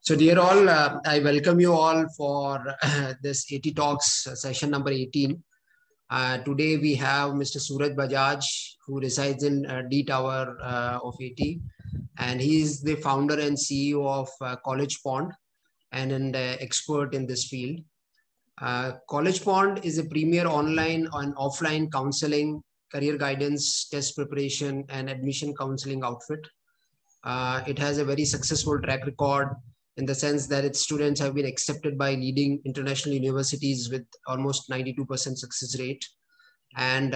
So dear all, I welcome you all for this 80 Talks session number 18. Today we have Mr. Suraj Bajaj, who resides in D Tower of 80, and he is the founder and CEO of Collegepond and an expert in this field. Collegepond is a premier online and offline counseling, career guidance, test preparation, and admission counseling outfit. It has a very successful track record in the sense that its students have been accepted by leading international universities with almost 92% success rate. And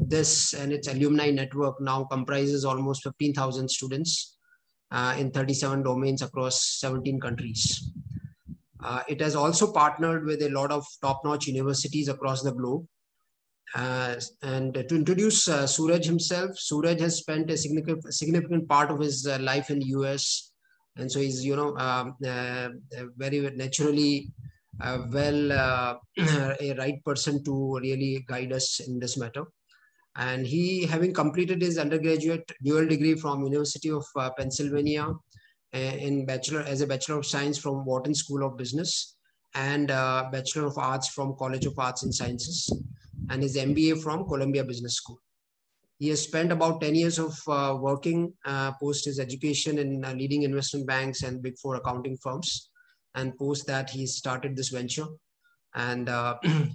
this and its alumni network now comprises almost 15,000 students in 37 domains across 17 countries. It has also partnered with a lot of top-notch universities across the globe. And to introduce Suraj himself, Suraj has spent a significant part of his life in the US. And so he's, very naturally a right person to really guide us in this matter. And he, having completed his undergraduate dual degree from University of Pennsylvania as a Bachelor of Science from Wharton School of Business and Bachelor of Arts from College of Arts and Sciences, and his MBA from Columbia Business School. He has spent about 10 years of working post his education in leading investment banks and Big Four accounting firms. And post that, he started this venture. And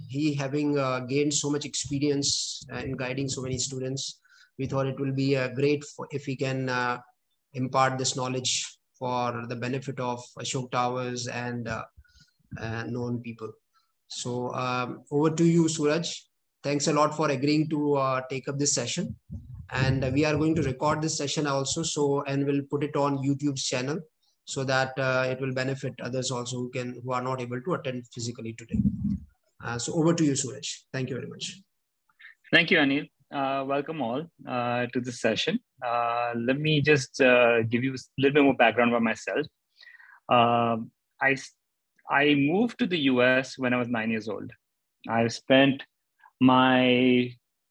he, having gained so much experience in guiding so many students, we thought it will be great if we can impart this knowledge for the benefit of Ashok Towers and known people. So over to you, Suraj. Thanks a lot for agreeing to take up this session. And we are going to record this session also, and we'll put it on YouTube's channel so that it will benefit others also who are not able to attend physically today. So over to you, Suraj. Thank you very much. Thank you, Anil. Welcome all to this session. Let me just give you a little bit more background about myself. I moved to the US when I was 9 years old.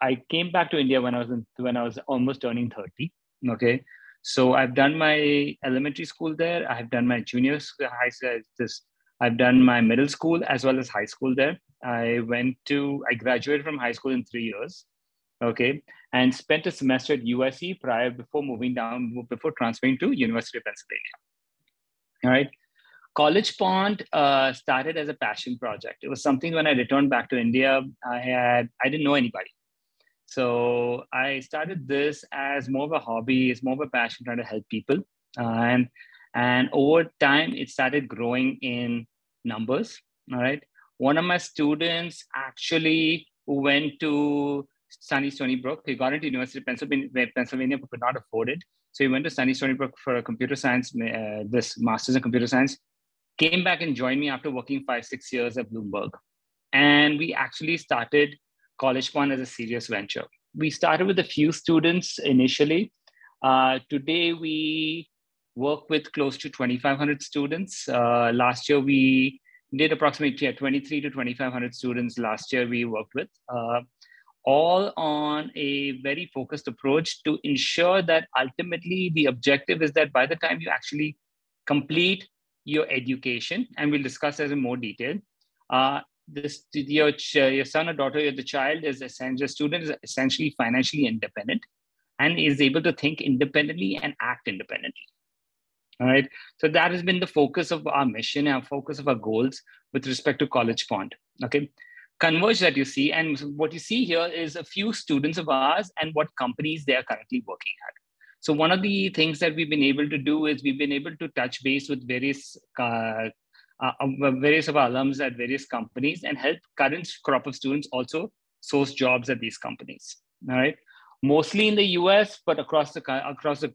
I came back to India when I was almost turning 30. Okay, so I've done my elementary school there. I've done my junior high school. I've done my middle school as well as high school there. I graduated from high school in 3 years. Okay, and spent a semester at USC before transferring to University of Pennsylvania. All right. Collegepond started as a passion project. It was something when I returned back to India, I didn't know anybody. So I started this as more of a hobby, it's more of a passion, trying to help people. And over time, it started growing in numbers, all right? One of my students actually went to sunny Stony Brook. He got into University of Pennsylvania, but could not afford it. So he went to sunny Stony Brook for a computer science, this master's in computer science. Came back and joined me after working 5-6 years at Bloomberg. And we actually started Collegepond as a serious venture. We started with a few students initially. Today, we work with close to 2,500 students. Last year, we did approximately 23 to 2,500 students last year we worked with, all on a very focused approach to ensure that ultimately the objective is that by the time you actually complete your education, and we'll discuss this in more detail, your son or daughter, the child is essentially, the student is essentially financially independent and is able to think independently and act independently. All right. So that has been the focus of our mission, our focus of our goals with respect to Collegepond. Okay. Converge that you see, and what you see here is a few students of ours and what companies they are currently working at. So one of the things that we've been able to do is we've been able to touch base with various of our alums at various companies and help current crop of students also source jobs at these companies. All right, mostly in the US, but across the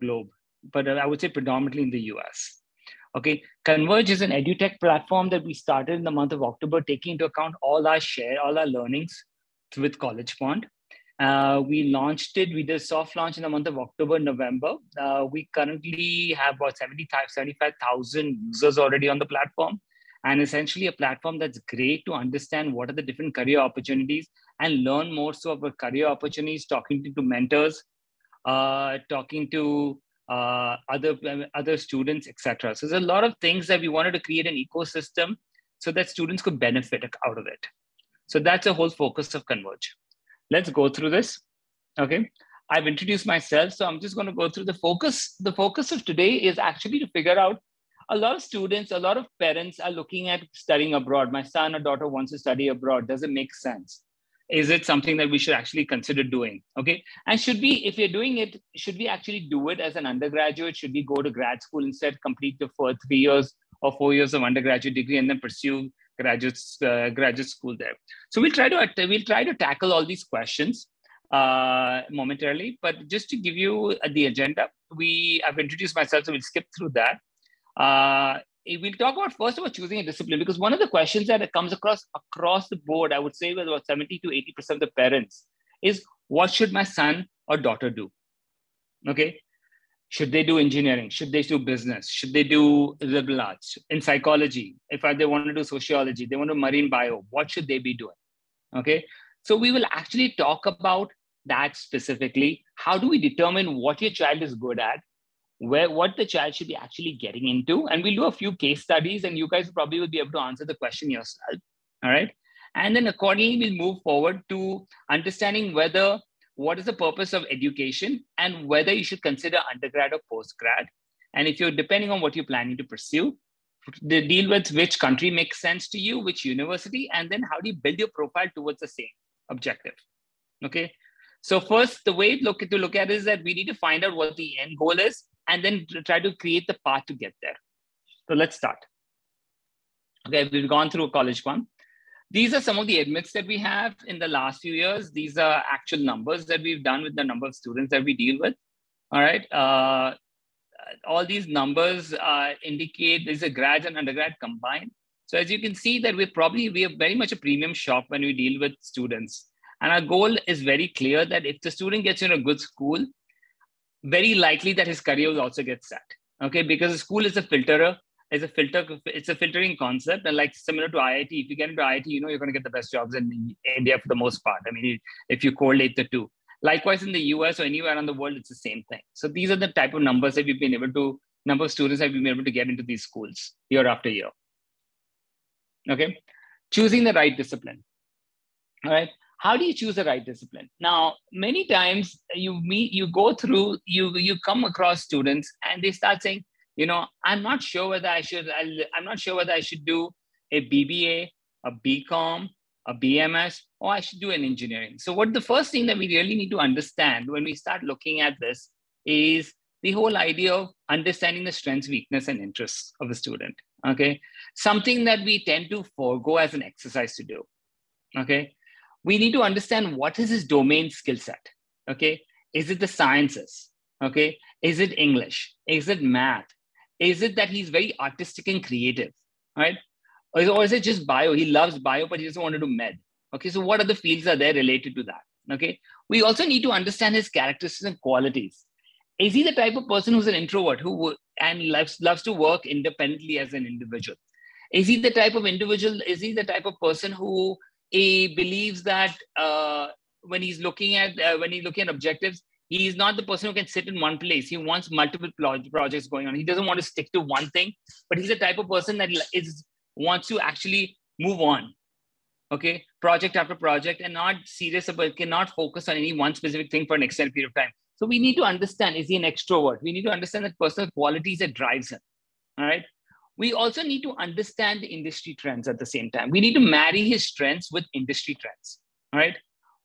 globe. But I would say predominantly in the US. Okay, Converge is an edutech platform that we started in the month of October, taking into account all our learnings with Collegepond. We launched it, we did a soft launch in the month of October, November. We currently have about 75,000 users already on the platform. And essentially a platform that's great to understand what are the different career opportunities and learn more so about career opportunities, talking to mentors, talking to other students, etc. So there's a lot of things that we wanted to create an ecosystem so that students could benefit out of it. So that's the whole focus of Converge. Let's go through this. Okay, I've introduced myself, so I'm just going to go through the focus. The focus of today is actually to figure out, a lot of students, a lot of parents are looking at studying abroad. My son or daughter wants to study abroad. Does it make sense? Is it something that we should actually consider doing? Okay, and should we, if we're doing it, should we actually do it as an undergraduate? Should we go to grad school instead, complete the 3 years or 4 years of undergraduate degree, and then pursue graduate school there? So we'll try to tackle all these questions momentarily, but just to give you the agenda, I've introduced myself, so we'll skip through that. We'll talk about first about choosing a discipline, because one of the questions that comes across the board, I would say with about 70 to 80% of the parents, is what should my son or daughter do? Okay, should they do engineering? Should they do business? Should they do liberal arts? In psychology, if they want to do sociology, they want to marine bio, what should they be doing? Okay, so we will actually talk about that specifically. How do we determine what your child is good at? What the child should be actually getting into, and we'll do a few case studies, and you guys probably will be able to answer the question yourself. All right, and then accordingly we'll move forward to understanding what is the purpose of education and whether you should consider undergrad or postgrad, and if you're depending on what you're planning to pursue, they deal with which country makes sense to you, which university, and then how do you build your profile towards the same objective. Okay, so first, the way to look at it is that we need to find out what the end goal is, and then try to create the path to get there. So let's start. Okay, we've gone through Collegepond. These are some of the admits that we have in the last few years. These are actual numbers that we've done with the number of students that we deal with. All right. All these numbers indicate these are grads and undergrad combined. So as you can see that we are very much a premium shop when we deal with students. And our goal is very clear that if the student gets in a good school, very likely that his career will also get set. Okay, because the school is a filterer, it's a filtering concept. And like similar to IIT, if you get into IIT, you know you're going to get the best jobs in India for the most part. I mean, if you correlate the two. Likewise, in the US or anywhere around the world, it's the same thing. So these are the type of numbers that number of students that we've been able to get into these schools year after year. Okay, choosing the right discipline. All right. How do you choose the right discipline? Now, many times you come across students and they start saying, I'm not sure whether I should do a BBA, a BCom, a BMS, or I should do an engineering. So the first thing that we really need to understand when we start looking at this is the whole idea of understanding the strengths, weakness, and interests of the student. Okay. Something that we tend to forego as an exercise to do. Okay. We need to understand what is his domain skill set. Okay. Is it the sciences? Okay. Is it English? Is it math? Is it that he's very artistic and creative? Right? Or is it just bio? He loves bio, but he doesn't want to do med. Okay. So what other fields are there related to that? Okay. We also need to understand his characteristics and qualities. Is he the type of person who's an introvert and loves to work independently as an individual? Is he the type of individual? Is he the type of person who believes that when he's looking at objectives, he's not the person who can sit in one place. He wants multiple projects going on. He doesn't want to stick to one thing, but he's the type of person that wants to actually move on. Okay, project after project, and cannot focus on any one specific thing for an extended period of time. So we need to understand, is he an extrovert? We need to understand the personal qualities that drives him. All right. We also need to understand the industry trends at the same time. We need to marry his strengths with industry trends. All right.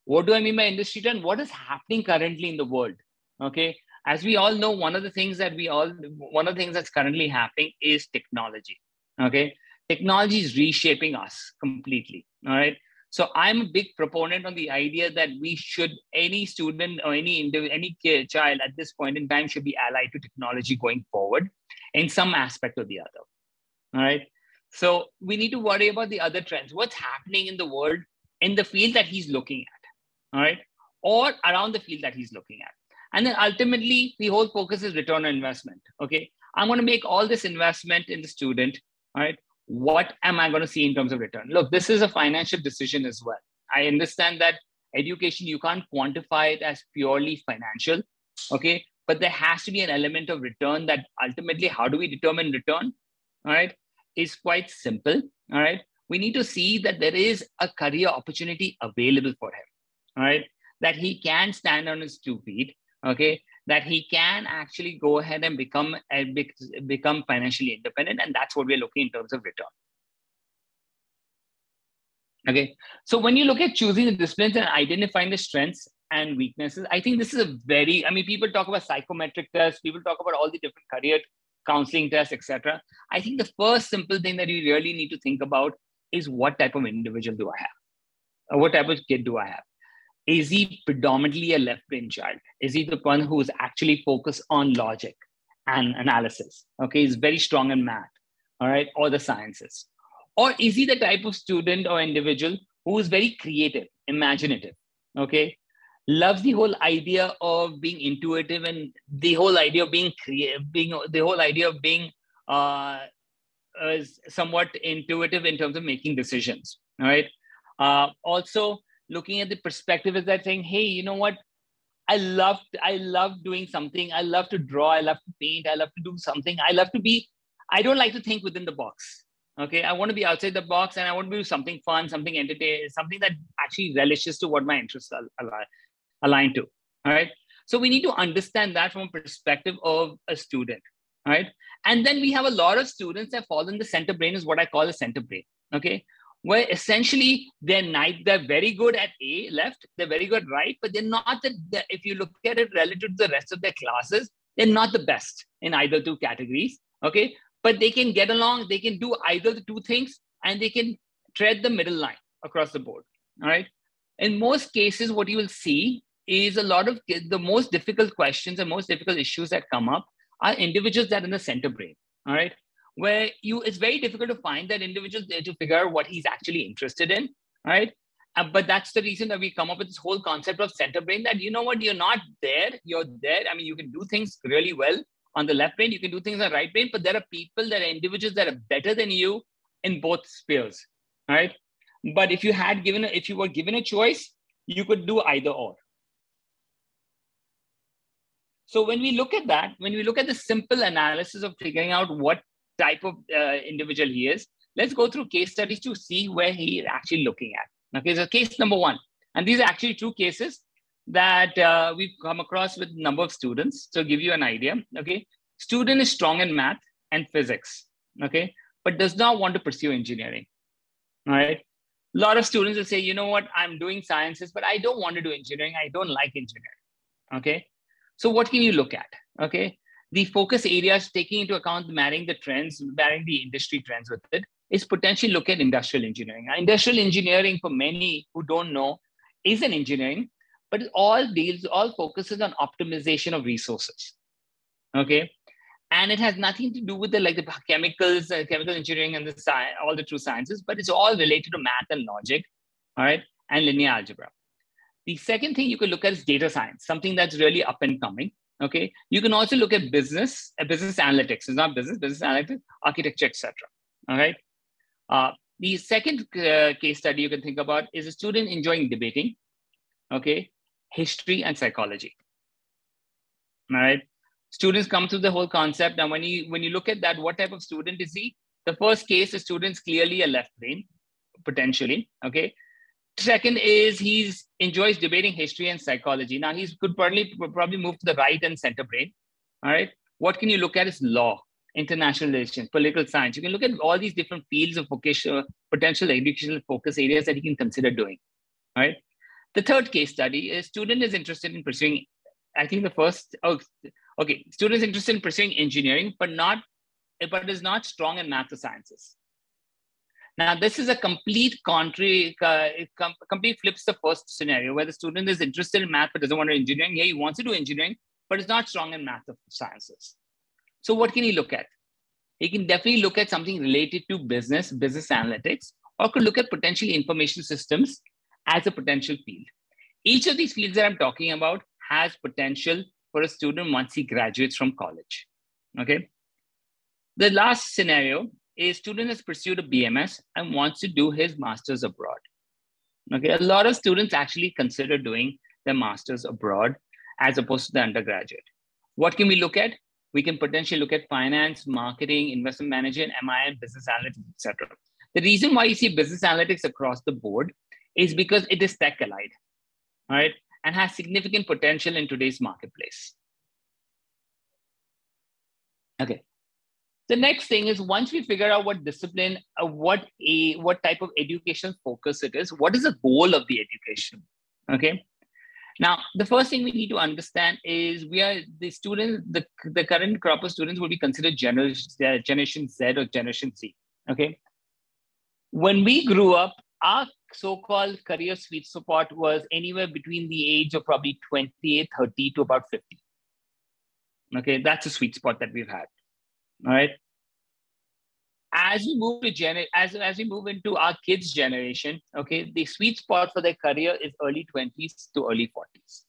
What do I mean by industry trend? What is happening currently in the world? Okay. As we all know, one of the things that's currently happening is technology. Okay. Technology is reshaping us completely. All right. So I'm a big proponent on the idea that any student or any child at this point in time should be allied to technology going forward in some aspect or the other. All right. So we need to worry about the other trends. What's happening in the world in the field that he's looking at. All right. Or around the field that he's looking at. And then ultimately, the whole focus is return on investment. Okay. I'm going to make all this investment in the student. All right. What am I going to see in terms of return? Look, this is a financial decision as well. I understand that education, you can't quantify it as purely financial. Okay. but there has to be an element of return. That ultimately, how do we determine return? All right, is quite simple. All right, we need to see that there is a career opportunity available for him. All right, that he can stand on his 2 feet. Okay, that he can actually go ahead and become financially independent, and that's what we're looking in terms of return. Okay, so when you look at choosing the disciplines and identifying the strengths and weaknesses, I think this is a very, people talk about psychometric tests, people talk about all the different career counseling tests, etc. I think the first simple thing that you really need to think about is, what type of individual do I have? Or what type of kid do I have? Is he predominantly a left-brain child? Is he the one who is actually focused on logic and analysis? Okay, he's very strong in math, all right, or the sciences. Or is he the type of student or individual who is very creative, imaginative, okay? Loves the whole idea of being intuitive and the whole idea of being creative, somewhat intuitive in terms of making decisions, all right? Also, looking at the perspective is that saying, hey, you know what? I love doing something. I love to draw. I love to paint. I love to do something. I don't like to think within the box. Okay, I want to be outside the box, and I want to do something fun, something entertaining, something that actually relishes to what my interests are aligned to. All right. So we need to understand that from a perspective of a student. All right. And then we have a lot of students that fall in the center brain, is what I call the center brain. Okay. Where essentially they're very good at left, they're very good right, but they're not if you look at it relative to the rest of their classes, they're not the best in either 2 categories. Okay. But they can get along, they can do either the 2 things, and they can tread the middle line across the board. All right. In most cases, what you will see is a lot of the most difficult questions and most difficult issues that come up are individuals that are in the center brain. All right. Where it's very difficult to find that individual there to figure out what he's actually interested in. All right. But that's the reason that we come up with this whole concept of center brain, that, you know what, you're not there, you're there. You can do things really well on the left brain, you can do things on the right brain, but there are individuals that are better than you in both spheres, right? But if you were given a choice, you could do either or. So when we look at that, when we look at the simple analysis of figuring out what type of individual he is, let's go through case studies to see where he is actually looking at. Okay, so case number 1, and these are actually 2 cases that we've come across with a number of students. So give you an idea, okay? Student is strong in math and physics, okay? But does not want to pursue engineering, all right? A lot of students will say, you know what, I'm doing sciences, but I don't want to do engineering. I don't like engineering, okay? So what can you look at, okay? The focus areas, taking into account marrying the industry trends with it, is potentially look at industrial engineering. Industrial engineering, for many who don't know, is an engineering, but it all focuses on optimization of resources, okay? And it has nothing to do with the chemicals, chemical engineering and all the true sciences, but it's all related to math and logic, all right, and linear algebra. The second thing you could look at is data science, something that's really up and coming, okay? You can also look at business analytics. It's not business analytics, architecture, etc. All right? The second case study you can think about is a student enjoying debating, okay, history and psychology. All right. Students come through the whole concept. And when you look at that, what type of student is he? The first case, the student's clearly a left brain, potentially. Okay. Second is he enjoys debating history and psychology. Now he could probably move to the right and center brain. All right. What can you look at is law, international relations, political science. You can look at all these different fields of potential educational focus areas that he can consider doing. All right. The third case study is student is interested in pursuing, student is interested in pursuing engineering, but is not strong in math or sciences. Now, this is a complete flips the first scenario where the student is interested in math, but doesn't want to do engineering. Yeah, he wants to do engineering, but is not strong in math or sciences. So what can he look at? He can definitely look at something related to business analytics, or could look at potentially information systems as a potential field. Each of these fields that I'm talking about has potential for a student once he graduates from college, okay? The last scenario is student has pursued a BMS and wants to do his master's abroad, okay? A lot of students actually consider doing their master's abroad as opposed to the undergraduate. What can we look at? We can potentially look at finance, marketing, investment management, MI, business analytics, etc. The reason why you see business analytics across the board is because it is tech allied, all right, and has significant potential in today's marketplace. Okay. The next thing is, once we figure out what discipline, what type of educational focus it is, what is the goal of the education? Okay. Now, the first thing we need to understand is the current crop of students will be considered Generation Z or Generation Z. Okay. When we grew up, our so-called career sweet spot was anywhere between the age of probably 28, 30 to about 50. Okay, that's a sweet spot that we've had. All right. As we move to as we move into our kids' generation, okay, the sweet spot for their career is early 20s to early 40s.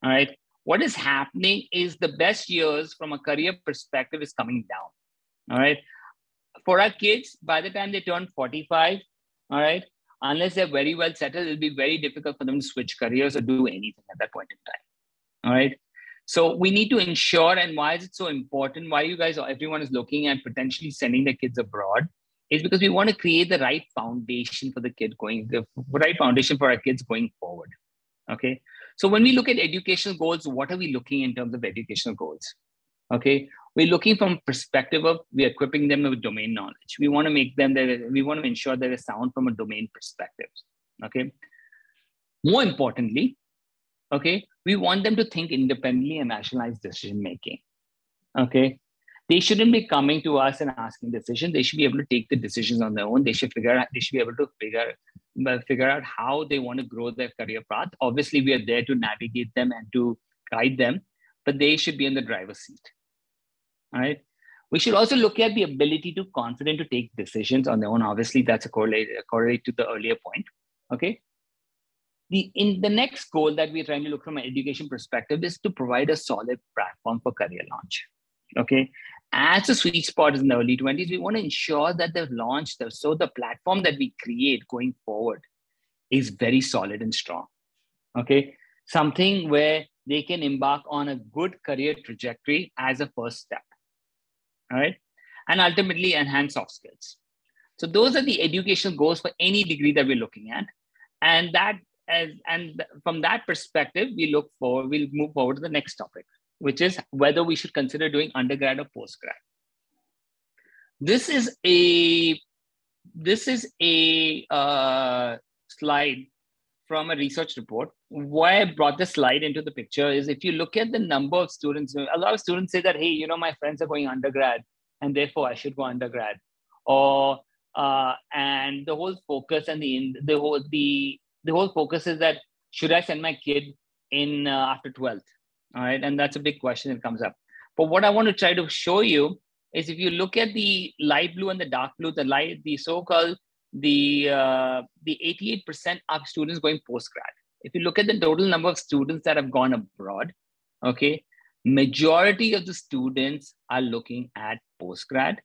All right. What is happening is the best years from a career perspective is coming down. All right. For our kids, by the time they turn 45, all right, unless they're very well settled, it'll be very difficult for them to switch careers or do anything at that point in time. All right. So we need to ensure, and why is it so important? Why everyone is looking at potentially sending their kids abroad is because we want to create the right foundation for the right foundation for our kids going forward. Okay. So when we look at educational goals, what are we looking in terms of educational goals? Okay. We're looking from perspective of we're equipping them with domain knowledge. We want to ensure they're sound from a domain perspective. Okay. More importantly, okay, we want them to think independently and rationalize decision making. Okay. They shouldn't be coming to us and asking decisions. They should be able to take the decisions on their own. They should be able to figure out how they want to grow their career path. Obviously, we are there to navigate them and to guide them, but they should be in the driver's seat. All right. We should also look at the ability to confident to take decisions on their own. Obviously, that's a correlate to the earlier point. Okay. The next goal that we're trying to look from an education perspective is to provide a solid platform for career launch. Okay. As the sweet spot is in the early 20s, we want to ensure that the platform that we create going forward is very solid and strong. Okay. Something where they can embark on a good career trajectory as a first step. All right. And ultimately enhance soft skills. So those are the educational goals for any degree that we're looking at. And from that perspective, we'll move forward to the next topic, which is whether we should consider doing undergrad or postgrad. This is a slide from a research report. Why I brought this slide into the picture is if you look at the number of students, a lot of students say that, hey, my friends are going undergrad and therefore I should go undergrad. Or and the whole focus and the whole focus is that should I send my kid in after 12th? All right. And that's a big question that comes up. But what I want to try to show you is if you look at the light blue and the dark blue, the 88% of students going postgrad. If you look at the total number of students that have gone abroad, okay, majority of the students are looking at postgrad.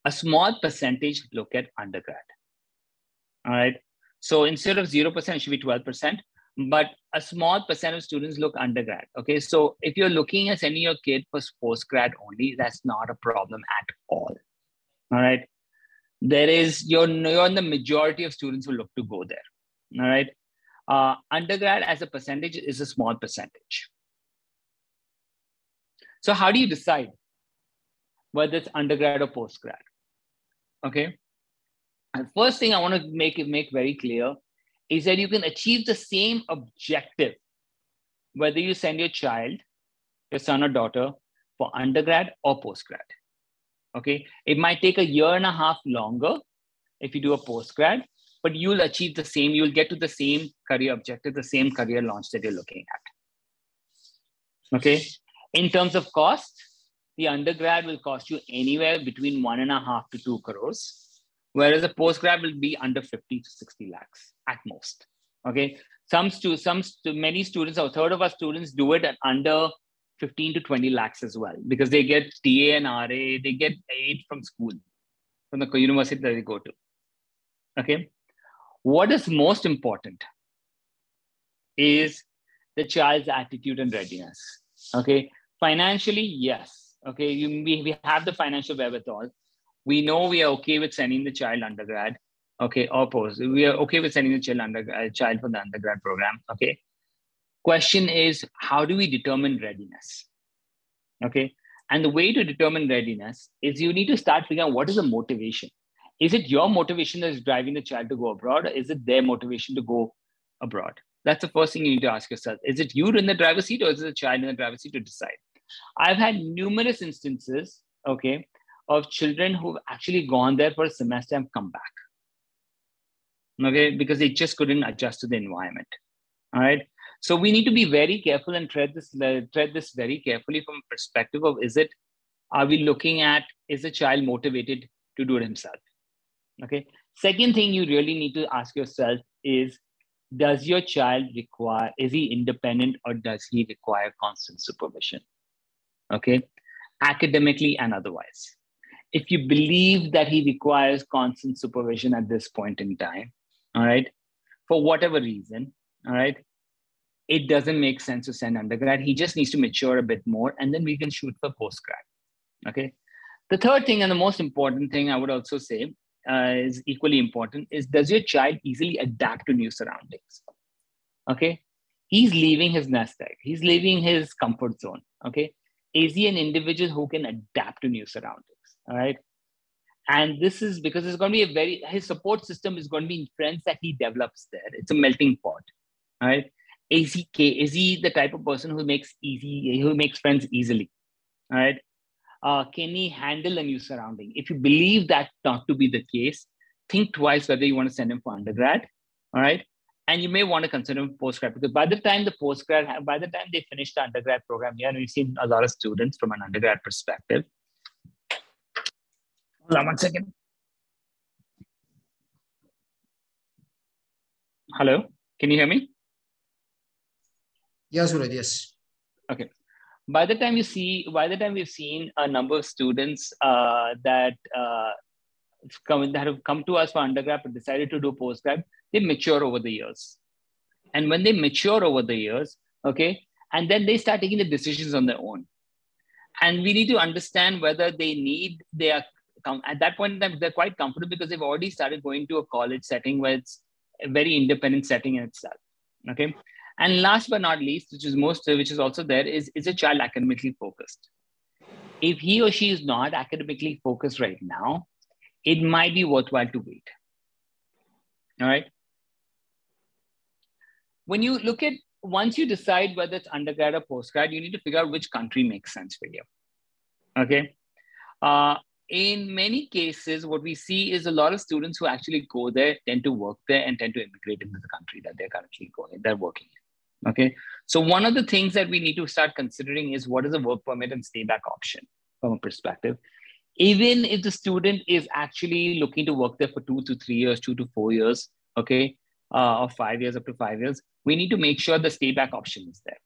A small percentage look at undergrad. All right. So instead of 0%, it should be 12%, but a small percent of students look undergrad. Okay. So if you're looking at sending your kid for postgrad only, that's not a problem at all. All right. You're in the majority of students who look to go there. All right. Undergrad as a percentage is a small percentage. So how do you decide whether it's undergrad or postgrad? Okay. And first thing I want to make very clear is that you can achieve the same objective whether you send your child, your son or daughter, for undergrad or postgrad. Okay. It might take 1.5 years longer if you do a postgrad, but you'll achieve the same, you'll get to the same career objective, the same career launch that you're looking at. Okay. In terms of cost, the undergrad will cost you anywhere between 1.5 to 2 crores, whereas a postgrad will be under 50 to 60 lakhs at most. Okay. Many students, a third of our students do it at under 15 to 20 lakhs as well, because they get TA and RA, they get aid from school, from the university that they go to. Okay. What is most important is the child's attitude and readiness. Okay. Financially, yes. Okay, we have the financial wherewithal. We know we are okay with sending the child undergrad. Okay, or post. We are okay with sending the child for the undergrad program. Okay. Question is, how do we determine readiness? Okay. And the way to determine readiness is you need to start figuring out what is the motivation. Is it your motivation that is driving the child to go abroad, or is it their motivation to go abroad? That's the first thing you need to ask yourself. Is it you in the driver's seat, or is it the child in the driver's seat to decide? I've had numerous instances, okay, of children who've actually gone there for a semester and come back, okay, because they just couldn't adjust to the environment. All right. So we need to be very careful and tread this very carefully from a perspective of, are we looking at, is the child motivated to do it himself? Okay. Second thing you really need to ask yourself is, does your child is he independent, or does he require constant supervision? Okay. Academically and otherwise. If you believe that he requires constant supervision at this point in time, all right, for whatever reason, all right, it doesn't make sense to send undergrad. He just needs to mature a bit more, and then we can shoot for postgrad. Okay. The third thing, and the most important thing I would also say is equally important, is, does your child easily adapt to new surroundings? Okay. He's leaving his nest egg. He's leaving his comfort zone. Okay. Is he an individual who can adapt to new surroundings? All right. And this is because it's going to be his support system is going to be in friends that he develops there. It's a melting pot. All right. Is he the type of person who makes friends easily? All right. Can he handle a new surrounding? If you believe that not to be the case, think twice whether you want to send him for undergrad. All right. And you may want to consider him postgrad, because by the time they finish the undergrad program here, we've seen a lot of students from an undergrad perspective. Hold on 1 second. Hello, can you hear me? Yes, Suraj, yes. Okay. By the time we've seen a number of students that have come to us for undergrad but decided to do postgrad, they mature over the years. And when they mature over the years, okay, and then they start taking the decisions on their own. And we need to understand whether at that point in time, they're quite comfortable because they've already started going to a college setting where it's a very independent setting in itself. Okay. And last but not least, which is also there, is a child academically focused. If he or she is not academically focused right now, it might be worthwhile to wait. All right. When you look at, once you decide whether it's undergrad or postgrad, you need to figure out which country makes sense for you. Okay. In many cases, what we see is a lot of students who actually go there tend to work there and tend to immigrate into the country that they're working in. Okay. So one of the things that we need to start considering is, what is a work permit and stay back option from a perspective. Even if the student is actually looking to work there for 2 to 3 years, 2 to 4 years, okay, or 5 years, up to 5 years, we need to make sure the stay back option is there.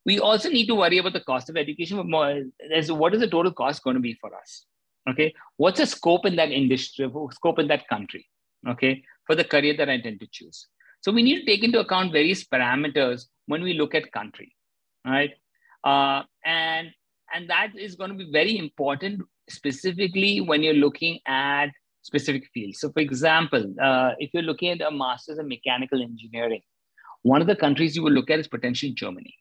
We also need to worry about the cost of education, but more as what is the total cost going to be for us? Okay, what's the scope in that industry, scope in that country, okay, for the career that I intend to choose? So we need to take into account various parameters when we look at country, all right? And that is going to be very important, specifically when you're looking at specific fields. So for example, if you're looking at a master's in mechanical engineering, one of the countries you will look at is potentially Germany.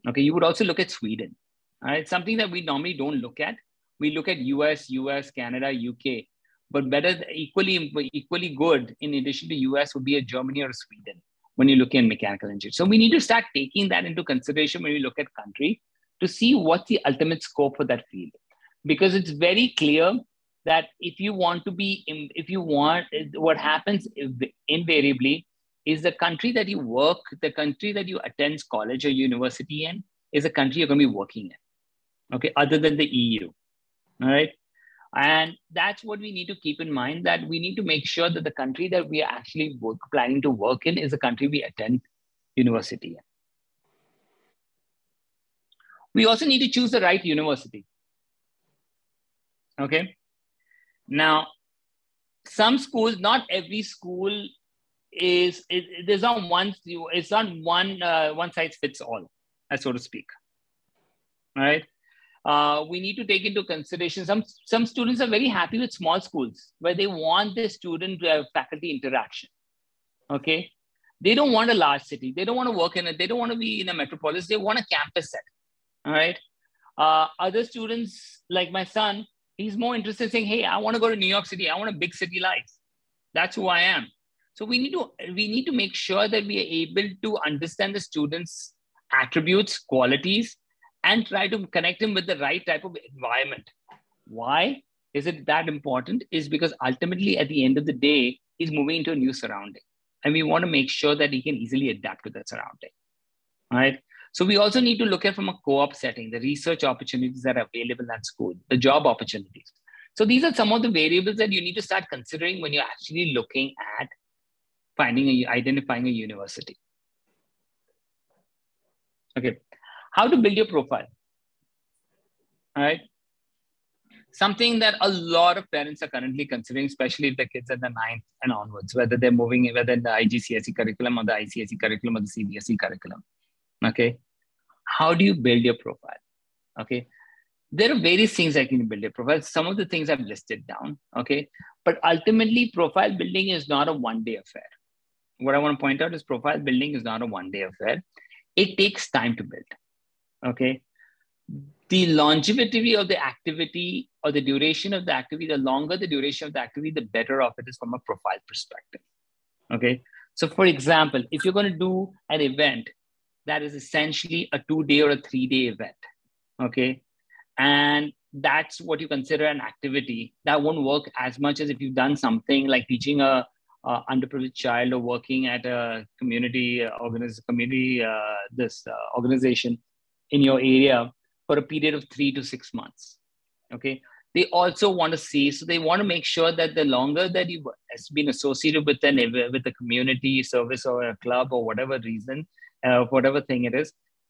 Okay, you would also look at Sweden. All right, something that we normally don't look at. We look at US, Canada, UK, but equally good in addition to US would be a Germany or a Sweden when you look at mechanical engineering. So we need to start taking that into consideration when we look at country to see what's the ultimate scope for that field. Because it's very clear that what happens invariably is the country that you work, the country that you attend college or university in is a country you're going to be working in, okay, other than the EU, all right? And that's what we need to keep in mind, that we need to make sure that the country that we are actually planning to work in is a country we attend university in. We also need to choose the right university, okay? Now, some schools, not every school there's not one size fits all, so to speak. right? We need to take into consideration some students are very happy with small schools where they want the student to have faculty interaction. Okay, they don't want a large city. They don't want to work in it. They don't want to be in a metropolis. They want a campus set. All right. Other students like my son, he's more interested in saying, "Hey, I want to go to New York City. I want a big city life. That's who I am." So we need to make sure that we are able to understand the students' attributes, qualities, and try to connect him with the right type of environment. Why is it that important? Is because ultimately at the end of the day, he's moving into a new surrounding. And we want to make sure that he can easily adapt to that surrounding. All right. So we also need to look at from a co-op setting, the research opportunities that are available at school, the job opportunities. So these are some of the variables that you need to start considering when you're actually looking at identifying a university. Okay. How to build your profile. All right. Something that a lot of parents are currently considering, especially if the kids are the 9th and onwards, whether they're moving, whether in the IGCSE curriculum or the ICSE curriculum or the CBSE curriculum. Okay. How do you build your profile? Okay. There are various things that can build your profile. Some of the things I've listed down. Okay. But ultimately, profile building is not a one-day affair. What I want to point out is profile building is not a one-day affair. It takes time to build. Okay. The longevity of the activity or the duration of the activity, the longer the duration of the activity, the better off it is from a profile perspective. Okay. So for example, if you're going to do an event that is essentially a 2-day or a 3-day event, okay, and that's what you consider an activity, that won't work as much as if you've done something like teaching a underprivileged child or working at a community organization in your area for a period of 3 to 6 months. Okay. They also want to see, so they want to make sure that the longer that you've been associated with a community service or a club or whatever reason, whatever thing it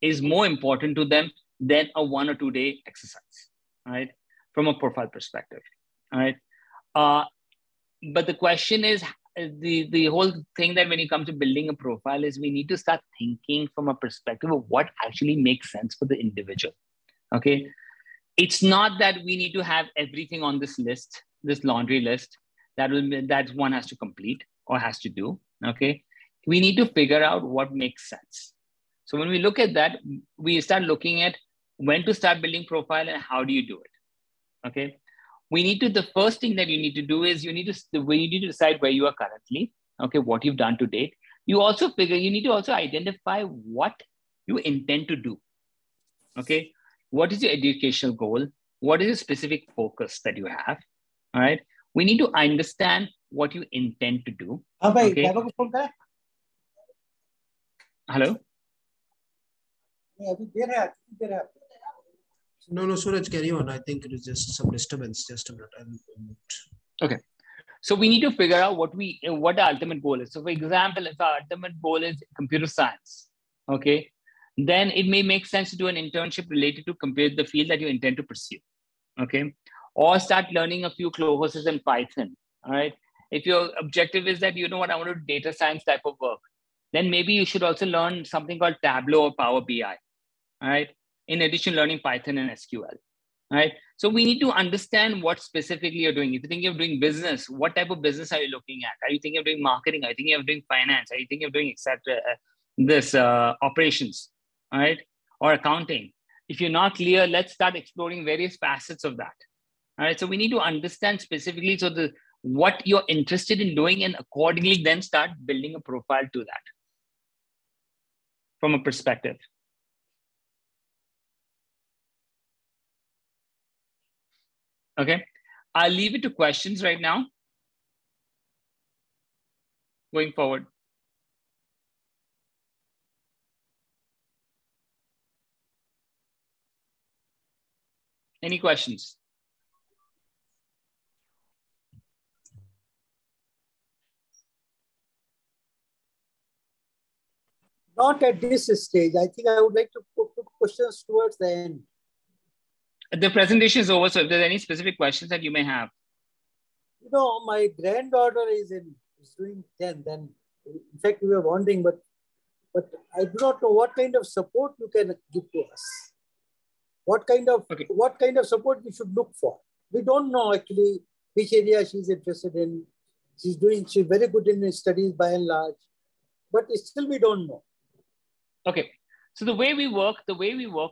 is more important to them than a 1 or 2-day exercise, right? From a profile perspective, all right? But the question is, the whole thing that when you come to building a profile is we need to start thinking from a perspective of what actually makes sense for the individual, okay? It's not that we need to have everything on this list, this laundry list, that one has to complete or has to do, okay? We need to figure out what makes sense. So when we look at that, we start looking at when to start building profile and how do you do it, okay? The first thing that you need to do is you need to decide where you are currently, okay, what you've done to date. You need to also identify what you intend to do, okay? What is your educational goal? What is the specific focus that you have, all right? We need to understand what you intend to do, okay? Hello? No, Suraj, carry on. I think it is just some disturbance. Just a minute. Okay. So we need to figure out what the ultimate goal is. So for example, if our ultimate goal is computer science, okay, then it may make sense to do an internship related to the field that you intend to pursue, okay? Or start learning a few courses in Python, all right? If your objective is that, you know what, I want to do data science type of work, then maybe you should also learn something called Tableau or Power BI, all right? In addition, learning Python and SQL, all right? So we need to understand what specifically you're doing. If you're thinking of doing business, what type of business are you looking at? Are you thinking of doing marketing? Are you thinking of doing finance? Are you thinking of doing operations, all right? Or accounting? If you're not clear, let's start exploring various facets of that, all right? So we need to understand specifically what you're interested in doing and accordingly then start building a profile to that from a perspective. Okay, I'll leave it to questions right now. Going forward. Any questions? Not at this stage. I think I would like to put questions towards the end. The presentation is over, so if there's any specific questions that you may have. You know, my granddaughter is doing 10. Then, in fact, we were wondering, but I do not know what kind of support you can give to us. what kind of support we should look for. We don't know actually which area she's interested in. She's very good in studies by and large, but still we don't know. Okay. So the way we work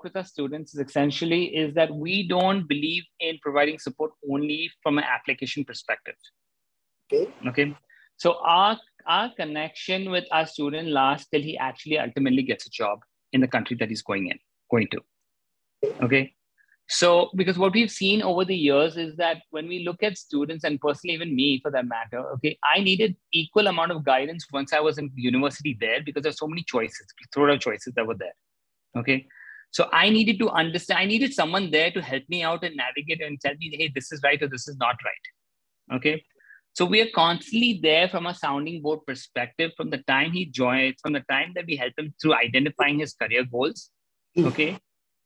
with our students is that we don't believe in providing support only from an application perspective. Okay. So our connection with our student lasts till he actually ultimately gets a job in the country that he's going to. Okay. So, because what we've seen over the years is that when we look at students, and personally, even me for that matter, okay, I needed equal amount of guidance once I was in university there, because there's so many choices that were there. Okay. So I needed to understand, I needed someone there to help me out and navigate and tell me, hey, this is right or this is not right. Okay. So we are constantly there from a sounding board perspective from the time he joins, from the time that we help him through identifying his career goals, okay,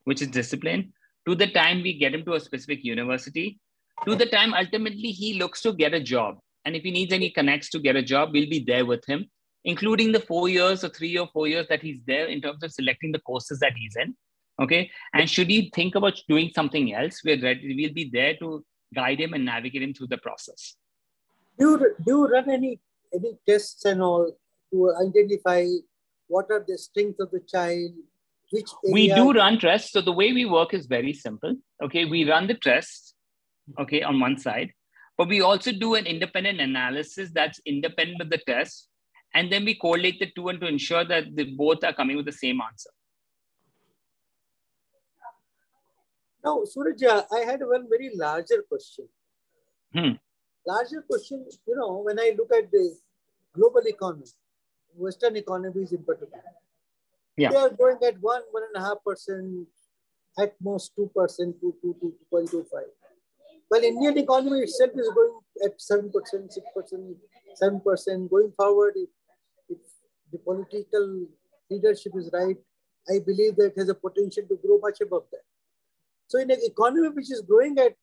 which is discipline, to the time we get him to a specific university, to the time ultimately he looks to get a job. And if he needs any connects to get a job, we'll be there with him, including the 4 years or 3 or 4 years that he's there in terms of selecting the courses that he's in. Okay. And should he think about doing something else, we'll be there to guide him and navigate him through the process. Do you run any tests and all to identify what are the strengths of the child? Which area? We do run tests. So the way we work is very simple. Okay, we run the tests, okay, on one side, but we also do an independent analysis that's independent of the test, and then we correlate the two and to ensure that they both are coming with the same answer. Now, Suraj, I had one very larger question. Larger question, when I look at the global economy, Western economies in particular, they are going at 1.5%, at most 2%, 2.25%. While Indian economy itself is going at 7%, 6%, 7%. Going forward, if the political leadership is right, I believe that it has a potential to grow much above that. So in an economy which is growing at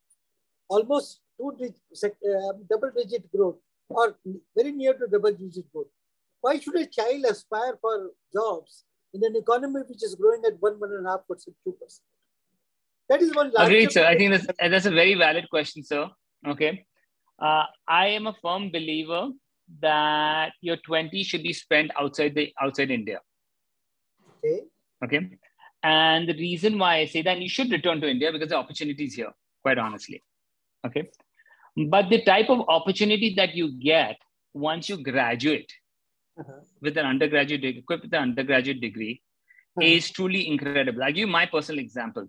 almost double-digit growth, or very near to double-digit growth, why should a child aspire for jobs in an economy which is growing at 1.5%, 2%? That is one large. Agreed, sir. I think that's a very valid question, sir. Okay. I am a firm believer that your 20 should be spent outside India. Okay. Okay. And the reason why I say that, you should return to India because the opportunity is here, quite honestly. Okay. But the type of opportunity that you get once you graduate with an undergraduate degree, equipped with an undergraduate degree, is truly incredible. I'll give you my personal example.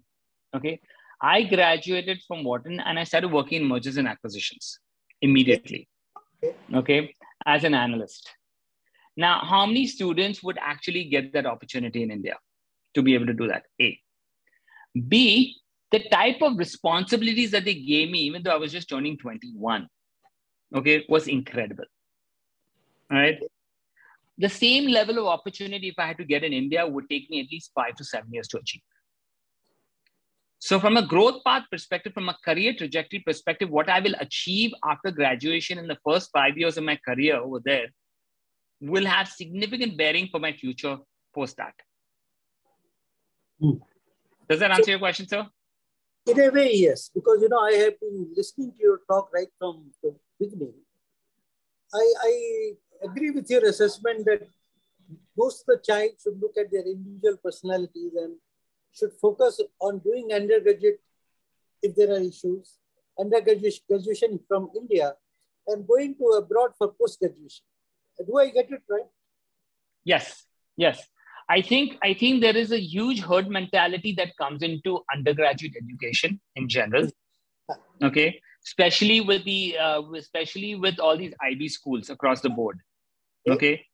Okay. I graduated from Wharton and I started working in mergers and acquisitions immediately. Okay. As an analyst. Now, how many students would actually get that opportunity in India to be able to do that? A. B, the type of responsibilities that they gave me, even though I was just turning 21, okay, was incredible. All right. The same level of opportunity, if I had to get in India, would take me at least 5 to 7 years to achieve. So from a growth path perspective, from a career trajectory perspective, what I will achieve after graduation in the first 5 years of my career over there will have significant bearing for my future post that. Does that answer your question, sir? In a way, yes. Because, I have been listening to your talk right from the beginning. I agree with your assessment that most of the child should look at their individual personalities and should focus on doing undergraduate if there are issues, graduation from India, and going to abroad for post-graduation. Do I get it right? Yes, yes. I think there is a huge herd mentality that comes into undergraduate education in general. Okay, especially with all these IB schools across the board. Okay,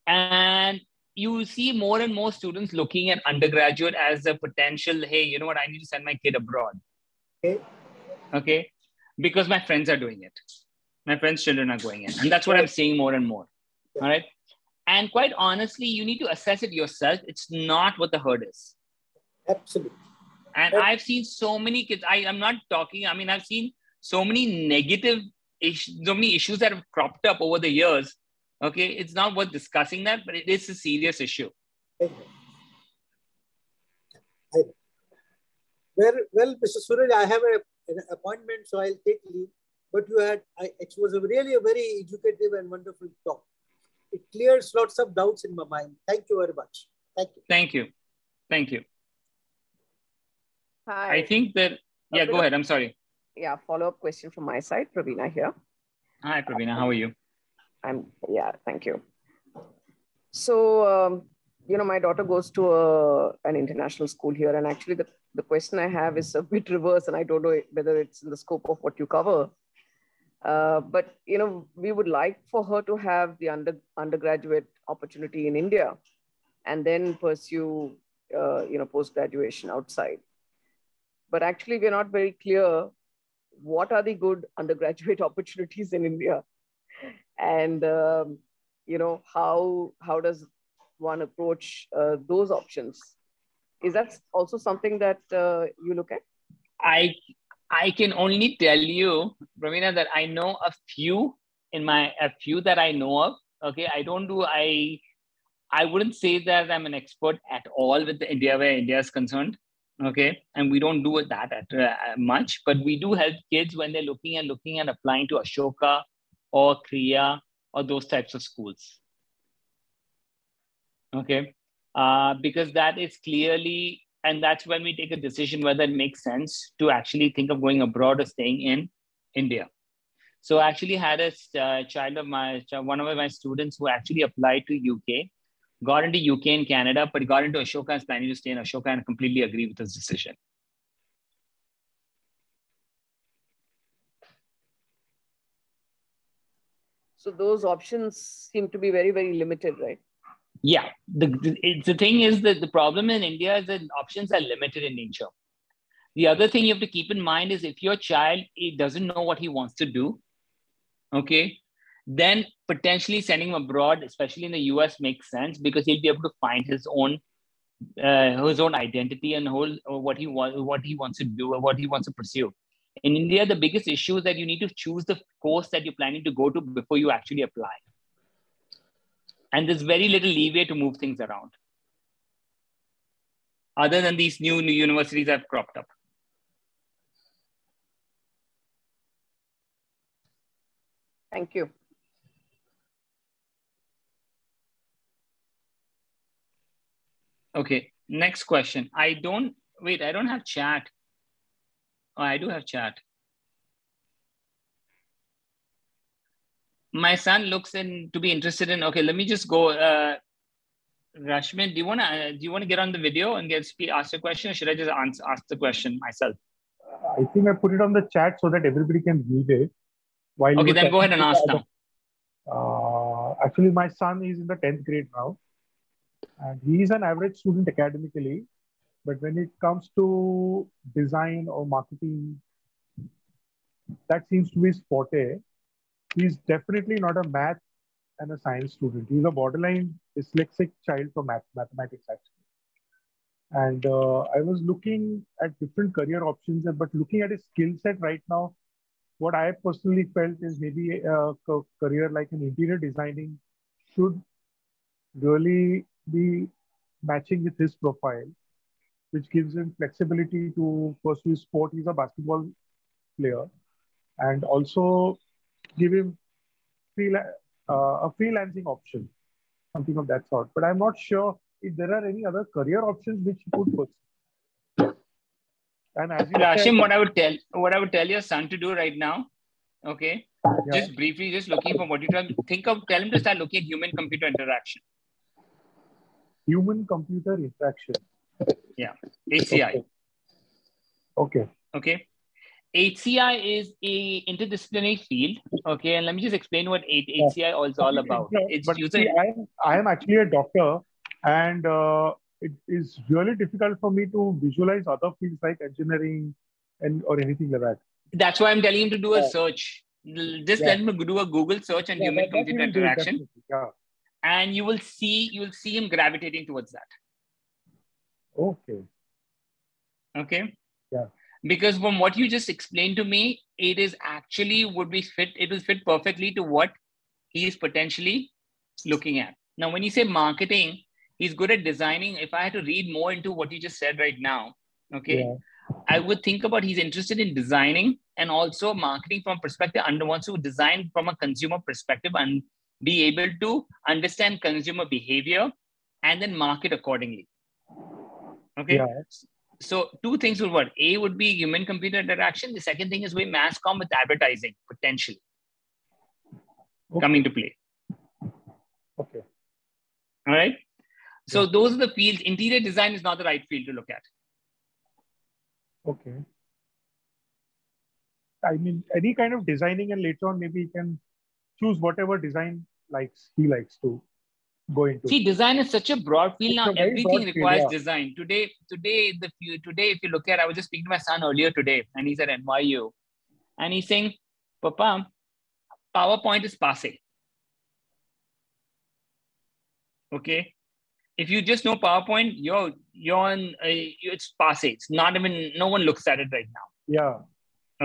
and you see more and more students looking at undergraduate as a potential. Hey, you know what? I need to send my kid abroad. Okay, because my friends are doing it. My friends' children are going in, and that's what I'm seeing more and more. All right. And quite honestly, you need to assess it yourself. It's not what the herd is. Absolutely. And I've seen so many kids. I'm not talking. I mean, I've seen so many negative issues, so many issues that have cropped up over the years. Okay. It's not worth discussing that, but it is a serious issue. Well, Mr. Suraj, I have an appointment, so I'll take leave. But it was really a very educative and wonderful talk. It clears lots of doubts in my mind. Thank you very much. Thank you. Thank you. Thank you. Hi. I think that, yeah, go ahead. I'm sorry. Yeah, follow-up question from my side. Praveena here. Hi, Praveena. How are you? Thank you. So, my daughter goes to an international school here. And actually, the question I have is a bit reverse. And I don't know whether it's in the scope of what you cover. But, we would like for her to have the undergraduate opportunity in India and then pursue, post-graduation outside. But actually, we're not very clear what are the good undergraduate opportunities in India. And, how does one approach those options? Is that also something that you look at? I can only tell you, Praveena, that I know a few that I know of. Okay, I wouldn't say that I'm an expert at all with India where India is concerned. Okay, and we don't do that much, but we do help kids when they're looking at applying to Ashoka or Kriya or those types of schools. Okay, because that is clearly, and that's when we take a decision whether it makes sense to actually think of going abroad or staying in India. So I actually had a one of my students who actually applied to UK, got into UK and Canada, but got into Ashoka and is planning to stay in Ashoka, and completely agree with his decision. So those options seem to be very, very limited, right? Yeah. The thing is that the problem in India is that options are limited in nature. The other thing you have to keep in mind is if your child doesn't know what he wants to do, okay, then potentially sending him abroad, especially in the US, makes sense because he'll be able to find his own identity and what he wants to do or what he wants to pursue. In India, the biggest issue is that you need to choose the course that you're planning to go to before you actually apply. And there's very little leeway to move things around, other than these new universities that have cropped up. Thank you. Okay, next question. I don't have chat. Oh, I do have chat. My son looks to be interested in, okay, let me just go. Rashmin, do you want to get on the video and ask a question, or should I just ask the question myself? I think I put it on the chat so that everybody can read it. Okay, then go ahead and ask now. Actually, my son is in the 10th grade now, and he is an average student academically. But when it comes to design or marketing, that seems to be his forte. He's definitely not a math and a science student. He's a borderline dyslexic child for mathematics, actually. And I was looking at different career options, but looking at his skill set right now, what I personally felt is maybe a career like an interior designing should really be matching with his profile, which gives him flexibility to pursue his sport. He's a basketball player, and also give him a freelancing option, something of that sort. But I'm not sure if there are any other career options which he could pursue. And as you Rashim, said, what I would tell your son to do right now, okay, just briefly, just looking for what you tell him to start looking at human-computer interaction. Human-computer interaction. Yeah, HCI. Okay. Okay. HCI is a interdisciplinary field. Okay, and let me just explain what HCI is all about. I am actually a doctor, and it is really difficult for me to visualize other fields like engineering or anything like that. That's why I'm telling him to do a search. Just let him do a Google search on human-computer interaction, and you will see him gravitating towards that. Okay. Okay. Yeah. Because from what you just explained to me, it is actually it will fit perfectly to what he is potentially looking at. Now, when you say marketing, he's good at designing. If I had to read more into what you just said right now, okay, I would think about he's interested in designing and also marketing from perspective and wants to design from a consumer perspective and be able to understand consumer behavior and then market accordingly. Okay. Yeah. So two things would work. A would be human-computer interaction. The second thing is mass comm with advertising potentially coming to play. Okay. All right. So those are the fields. Interior design is not the right field to look at. Okay. I mean, any kind of designing, and later on, maybe he can choose whatever design he likes to go into. See, design is such a broad field now. Everything requires field, design. Today, if you look at, I was just speaking to my son earlier today, and he's at NYU, and he's saying, "Papa, PowerPoint is passé." Okay, if you just know PowerPoint, you're on. It's passé. It's not even. No one looks at it right now. Yeah.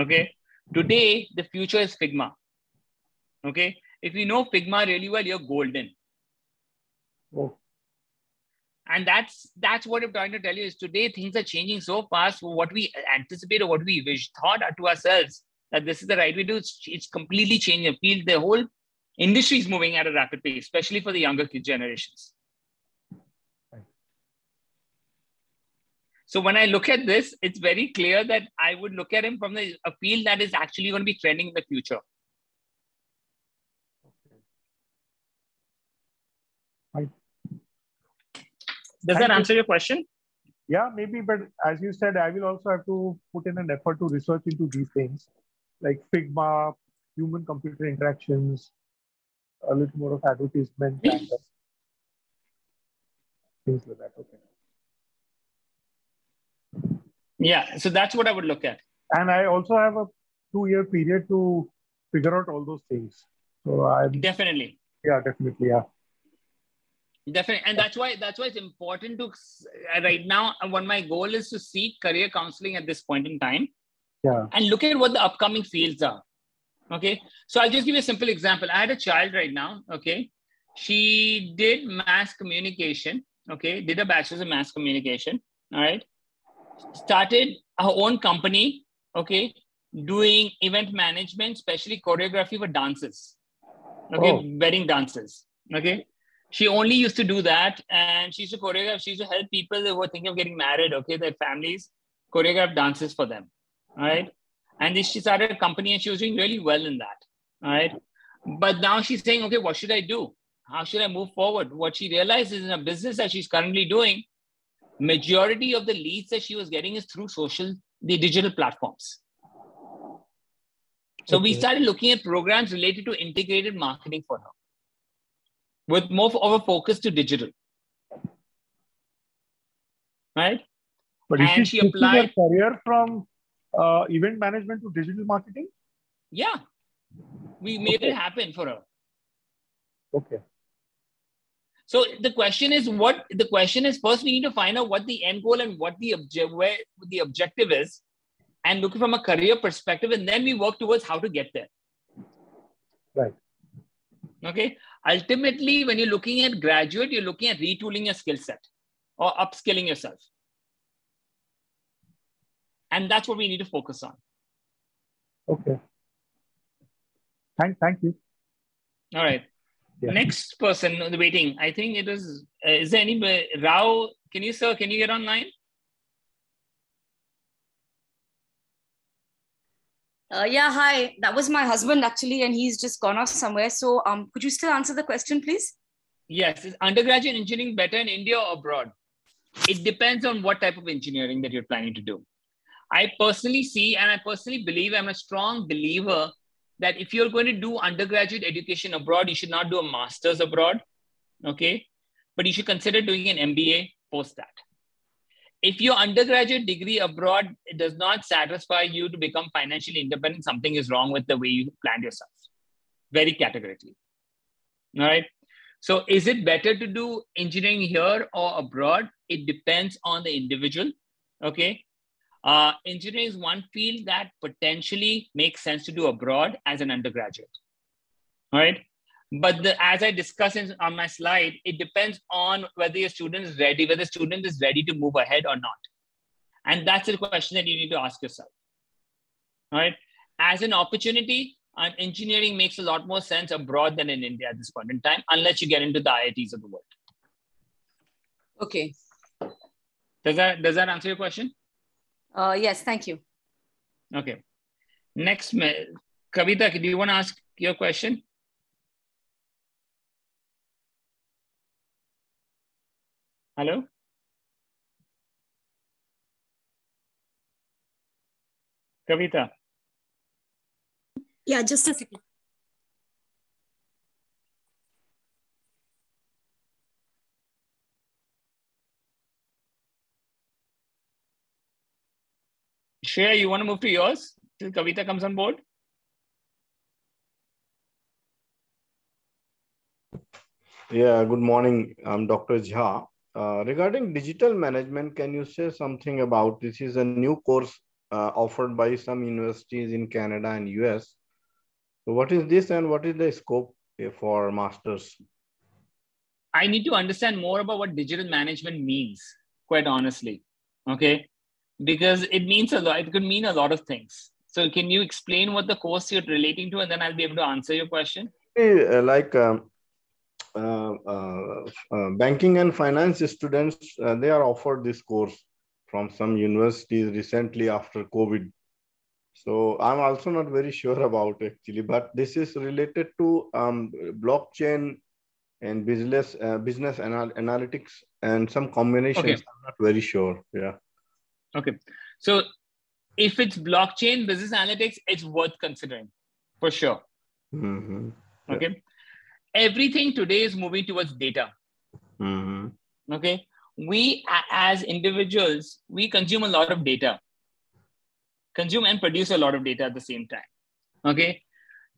Okay. Today, the future is Figma. Okay. If you know Figma really well, you're golden. Oh. And that's what I'm trying to tell you is today things are changing so fast. What we anticipate or what we thought to ourselves that this is the right way to do, it's completely changing. The whole industry is moving at a rapid pace, especially for the younger generations. So when I look at this, it's very clear that I would look at him from a field that is actually going to be trending in the future. Right. Does that answer your question? Yeah, maybe. But as you said, I will also have to put in an effort to research into these things like Figma, human-computer interactions, a little more of advertisement and things like that. Okay. Yeah, so that's what I would look at. And I also have a 2-year period to figure out all those things. So definitely. Yeah, definitely. Yeah. Definitely. And that's why it's important to right now. What my goal is to seek career counseling at this point in time. Yeah. And look at what the upcoming fields are. Okay. So I'll just give you a simple example. I had a child right now. Okay. She did mass communication. Okay. Did a bachelor's in mass communication. All right. Started her own company. Okay. Doing event management, especially choreography for dances. Okay. Wedding dances. Okay. She only used to do that. And she used to choreograph. She used to help people who were thinking of getting married. Okay. Their families choreograph dances for them. All right. And then she started a company and she was doing really well in that. All right. But now she's saying, okay, what should I do? How should I move forward? What she realizes in a business that she's currently doing, majority of the leads that she was getting is through the digital platforms. So we started looking at programs related to integrated marketing for her with more of a focus to digital. Right. But is she applied her career from event management to digital marketing? Yeah. We made it happen for her. Okay. So the question is first we need to find out what the end goal and what the objective is and look from a career perspective, and then we work towards how to get there. Right. Okay. Ultimately, when you're looking at graduate, you're looking at retooling your skill set or upskilling yourself. And that's what we need to focus on. Okay. Thank you. All right. Yeah. Next person waiting. I think it is there anybody? Rao, can you get online? Yeah, hi. That was my husband actually, and he's just gone off somewhere. So could you still answer the question, please? Yes. Is undergraduate engineering better in India or abroad? It depends on what type of engineering that you're planning to do. I personally see, and I personally believe, I'm a strong believer that if you're going to do undergraduate education abroad, you should not do a master's abroad, okay? But you should consider doing an MBA post that. If your undergraduate degree abroad does not satisfy you to become financially independent, something is wrong with the way you planned yourself, very categorically, all right? So is it better to do engineering here or abroad? It depends on the individual, okay? Engineering is one field that potentially makes sense to do abroad as an undergraduate, all right? But as I discussed on my slide, it depends on whether your student is ready, whether the student is ready to move ahead or not. And that's the question that you need to ask yourself. All right. As an opportunity, engineering makes a lot more sense abroad than in India at this point in time, unless you get into the IITs of the world. Okay. Does that answer your question? Yes, thank you. Okay. Next, Kavita, do you want to ask your question? Hello? Kavita. Yeah, just a second. Shreya, you want to move to yours till Kavita comes on board? Yeah, good morning. I'm Dr. Jha. Regarding digital management, can you say something about this? Is a new course offered by some universities in Canada and US. So what is this and what is the scope for masters? I need to understand more about what digital management means, quite honestly. Okay. Because it means a lot. It could mean a lot of things. So can you explain what the course you're relating to, and then I'll be able to answer your question? Banking and finance students, they are offered this course from some universities recently after COVID. So I'm also not very sure about actually, but this is related to blockchain and business analytics and some combinations. Okay. I'm not very sure. Yeah. Okay. So if it's blockchain, business analytics, it's worth considering for sure. Mm-hmm. Yeah. Okay. Everything today is moving towards data. Mm-hmm. Okay. We as individuals, we consume a lot of data. Consume and produce a lot of data at the same time. Okay.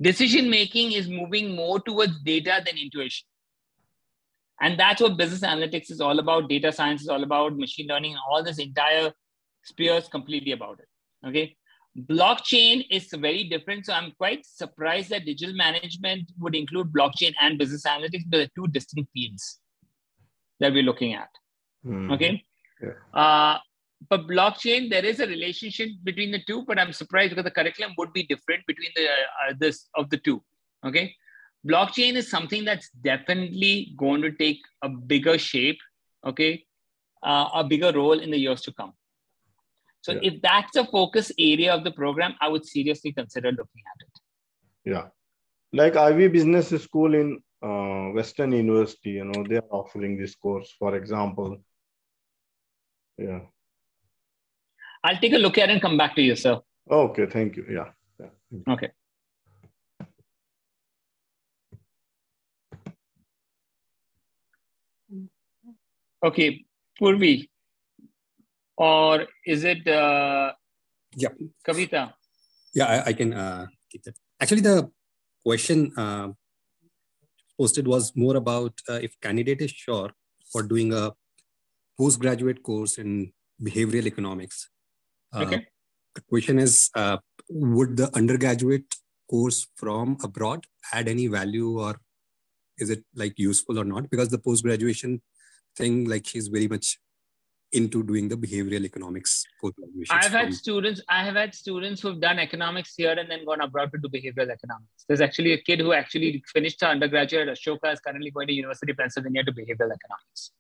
Decision-making is moving more towards data than intuition. And that's what business analytics is all about. Data science is all about, machine learning, all this entire sphere is completely about it. Okay. Blockchain is very different. So I'm quite surprised that digital management would include blockchain and business analytics, but they're two distinct fields that we're looking at. Mm-hmm. Okay. Yeah. But blockchain, there is a relationship between the two, but I'm surprised because the curriculum would be different between the two. Okay. Blockchain is something that's definitely going to take a bigger shape, okay, a bigger role in the years to come. So if that's a focus area of the program, I would seriously consider looking at it. Yeah. Like Ivy Business School in Western University, you know, they are offering this course, for example. Yeah. I'll take a look at it and come back to you, sir. Okay, thank you. Yeah. Yeah. Okay. Okay, Purvi, or is it Kavita? Yeah, I can keep that. Actually, the question posted was more about if candidate is sure for doing a postgraduate course in behavioral economics. Okay. The question is, would the undergraduate course from abroad add any value, or is it like useful or not? Because the post-graduation thing, like she's very much into doing the behavioral economics post-graduation. I have had students who've done economics here and then gone abroad to do behavioral economics. There's actually a kid who actually finished her undergraduate at Ashok, is currently going to University of Pennsylvania to behavioral economics.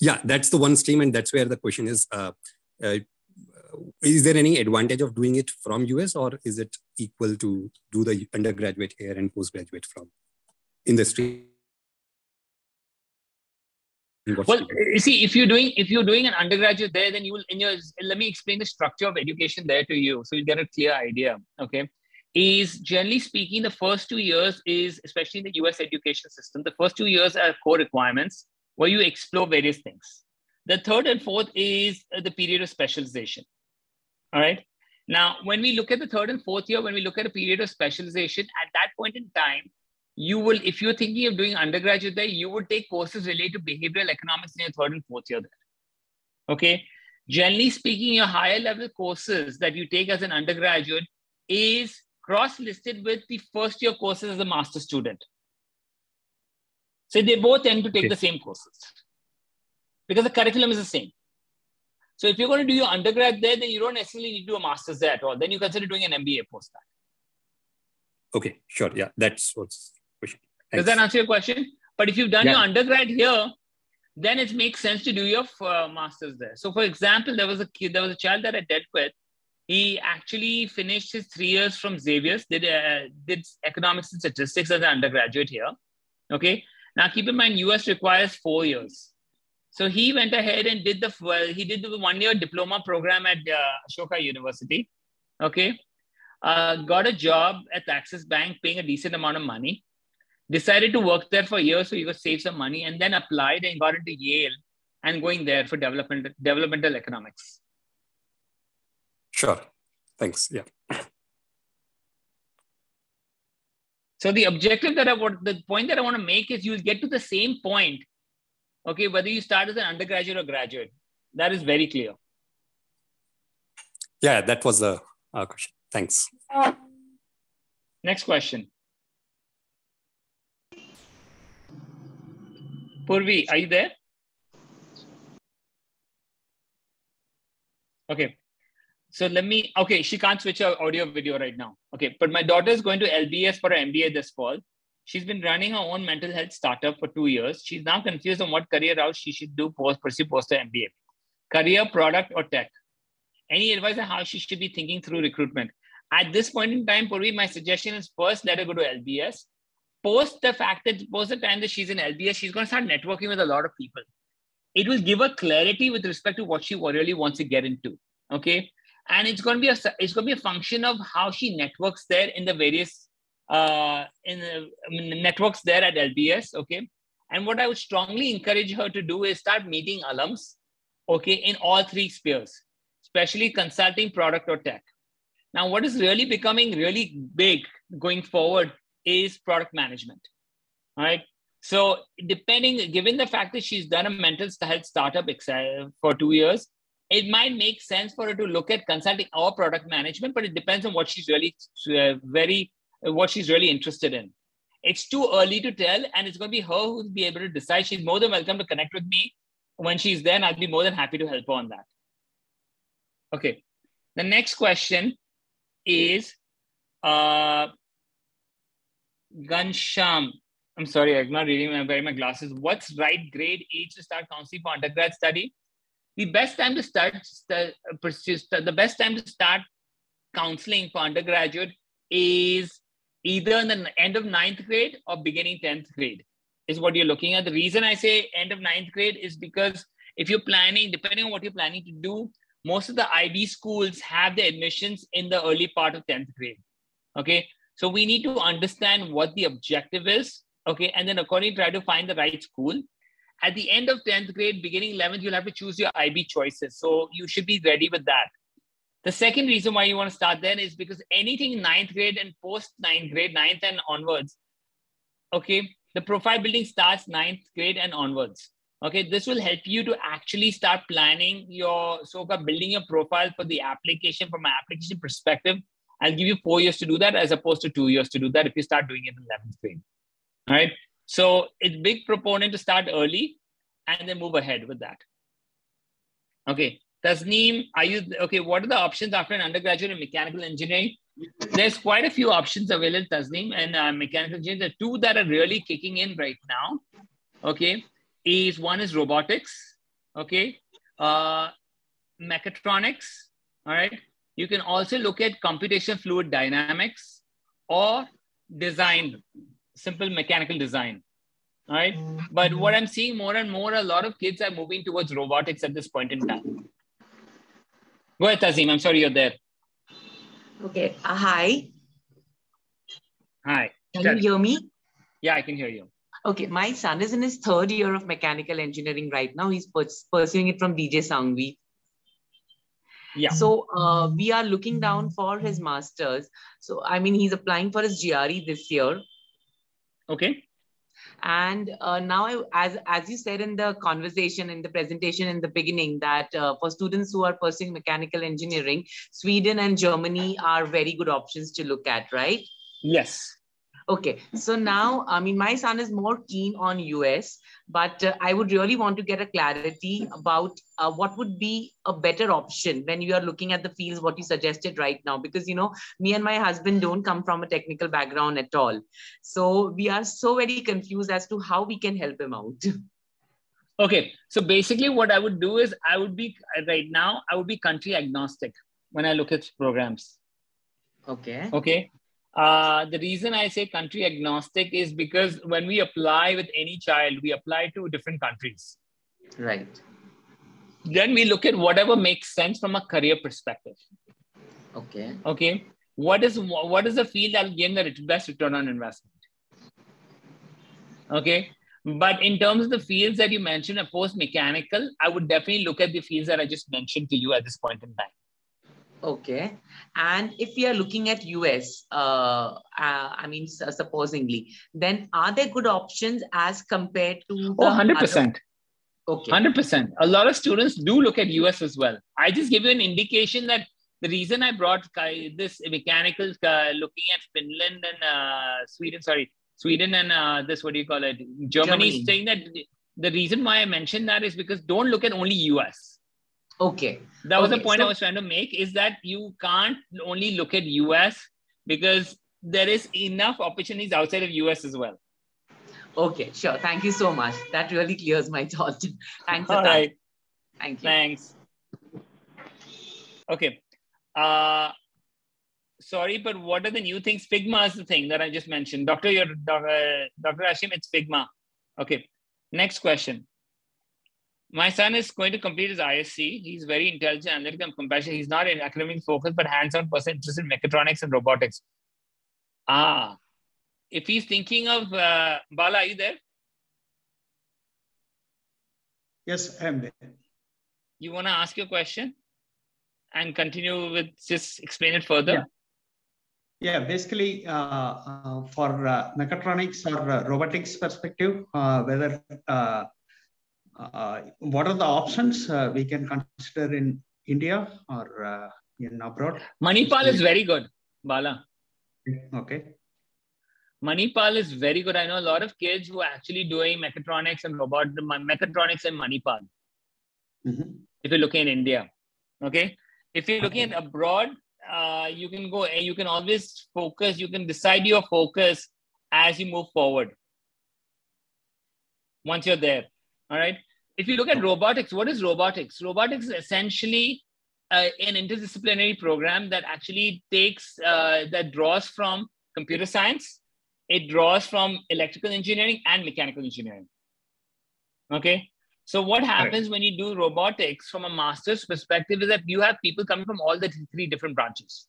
Yeah, that's the one stream, and that's where the question is, is there any advantage of doing it from US, or is it equal to do the undergraduate here and postgraduate from in the stream? Well, you see, if you're doing an undergraduate there, then you will let me explain the structure of education there to you, so you get a clear idea. Okay, is generally speaking, the first 2 years is, especially in the US education system, the first 2 years are core requirements where you explore various things. The third and fourth is the period of specialization. All right. Now, when we look at the third and fourth year, when we look at a period of specialization, at that point in time, you will, if you're thinking of doing undergraduate there, you would take courses related to behavioral economics in your third and fourth year there. Okay. Generally speaking, your higher level courses that you take as an undergraduate is cross-listed with the first year courses as a master student. So they both tend to take the same courses because the curriculum is the same. So if you're going to do your undergrad there, then you don't necessarily need to do a master's there at all. Then you consider doing an MBA post that. Okay, sure. Yeah, that's what's the question. Does that answer your question? But if you've done your undergrad here, then it makes sense to do your master's there. So for example, there was a child that I dealt with. He actually finished his 3 years from Xavier's, did economics and statistics as an undergraduate here. Okay. Now keep in mind, US requires 4 years. So he went ahead and did the 1-year diploma program at Ashok University. Okay. Got a job at Axis Bank, paying a decent amount of money. Decided to work there for a year so he could save some money, and then applied and got into Yale and going there for developmental economics. Sure. Thanks. Yeah. So the objective the point that I want to make is you'll get to the same point, okay, whether you start as an undergraduate or graduate. That is very clear. Yeah, that was the question. Thanks. Next question. Purvi, are you there? Okay. So she can't switch her audio video right now. Okay. But my daughter is going to LBS for her MBA this fall. She's been running her own mental health startup for 2 years. She's now confused on what career route she should pursue post her MBA. Career, product, or tech? Any advice on how she should be thinking through recruitment? At this point in time, Purvi, my suggestion is first let her go to LBS. Post the time that she's in LBS, she's going to start networking with a lot of people. It will give her clarity with respect to what she really wants to get into. Okay. And it's going to be a function of how she networks there in the various networks there at LBS. Okay. And what I would strongly encourage her to do is start meeting alums, okay, in all 3 spheres, especially consulting, product, or tech. Now, what is really becoming really big going forward is product management. All right. So given the fact that she's done a mental health startup for 2 years, it might make sense for her to look at consulting or product management, but it depends on what she's really interested in. It's too early to tell, and it's going to be her who'll be able to decide. She's more than welcome to connect with me when she's there, and I'll be more than happy to help her on that. Okay. The next question is Gansham. I'm sorry, I'm not reading. I'm wearing my glasses. What's right grade age to start counseling for undergrad study? The best time to start counseling for undergraduate is either in the end of 9th grade or beginning 10th grade is what you're looking at. The reason I say end of 9th grade is because if you're planning, depending on what you're planning to do, most of the IB schools have the admissions in the early part of 10th grade. Okay. So we need to understand what the objective is. Okay. And then accordingly, try to find the right school. At the end of 10th grade, beginning 11th, you'll have to choose your IB choices. So you should be ready with that. The second reason why you want to start then is because anything 9th grade and post 9th grade, 9th and onwards, okay, the profile building starts 9th grade and onwards. Okay, this will help you to actually start planning your, building your profile for the application from an application perspective. I'll give you 4 years to do that as opposed to 2 years to do that if you start doing it in 11th grade. All right. So it's big proponent to start early and then move ahead with that. Okay. Tasneem, what are the options after an undergraduate in mechanical engineering? There's quite a few options available, Tasneem, and mechanical engineering. The 2 that are really kicking in right now, okay, one is robotics, okay, mechatronics, all right. You can also look at computational fluid dynamics or design, simple mechanical design, all right. But what I'm seeing more and more, a lot of kids are moving towards robotics at this point in time. Go ahead, Tazim. I'm sorry you're there. Okay. Hi. Hi. Can you hear me? Yeah, I can hear you. Okay. My son is in his 3rd year of mechanical engineering right now. He's pursuing it from DJ Sangvi. Yeah. So we are looking down for his master's. So, I mean, he's applying for his GRE this year. Okay. And now, as you said in the conversation, in the presentation in the beginning, that for students who are pursuing mechanical engineering, Sweden and Germany are very good options to look at, right? Yes. Okay, so now, I mean, my son is more keen on US, but I would really want to get a clarity about what would be a better option when you are looking at the fields, what you suggested right now, because, you know, me and my husband don't come from a technical background at all. So we are so very confused as to how we can help him out. Okay, so basically what I would do is I would be country agnostic when I look at programs. Okay. Okay. The reason I say country agnostic is because when we apply with any child, we apply to different countries. Right. Then we look at whatever makes sense from a career perspective. Okay. Okay. What is the field that will give the best return on investment? Okay. But in terms of the fields that you mentioned, a post-mechanical, I would definitely look at the fields that I just mentioned to you at this point in time. Okay. And if we are looking at US, I mean, supposingly, then are there good options as compared to the 100%. Okay. 100%. A lot of students do look at US as well. I just give you an indication that the reason I brought this mechanical, looking at Finland and Sweden and this, what do you call it? Germany, saying that the reason why I mentioned that is because don't look at only US. Okay. That was the point I was trying to make, is that you can't only look at US because there is enough opportunities outside of US as well. Okay, sure. Thank you so much. That really clears my thought. Thanks. All right. Thank you. Thanks. Okay. Sorry, but what are the new things? Figma is the thing that I just mentioned. Dr. Hashim, it's Figma. Okay. Next question. My son is going to complete his ISC. He's very intelligent, analytical, and compassionate. He's not in academic focus, but hands-on person interested in mechatronics and robotics. If he's thinking of, Bala, are you there? Yes, I am there. You want to ask your question and continue with, just explain it further? Yeah, basically for mechatronics or robotics perspective, whether what are the options we can consider in India or in abroad? Manipal is very good, Bala. Okay. Manipal is very good. I know a lot of kids who are actually doing mechatronics and mechatronics in Manipal. If you're looking in India, okay. If you're looking at abroad, you can go. You can always focus. You can decide your focus as you move forward. Once you're there, all right. If you look at robotics, what is robotics? Robotics is essentially an interdisciplinary program that actually takes that draws from computer science. It draws from electrical engineering and mechanical engineering. Okay. So what happens when you do robotics from a master's perspective is that you have people coming from all the three different branches.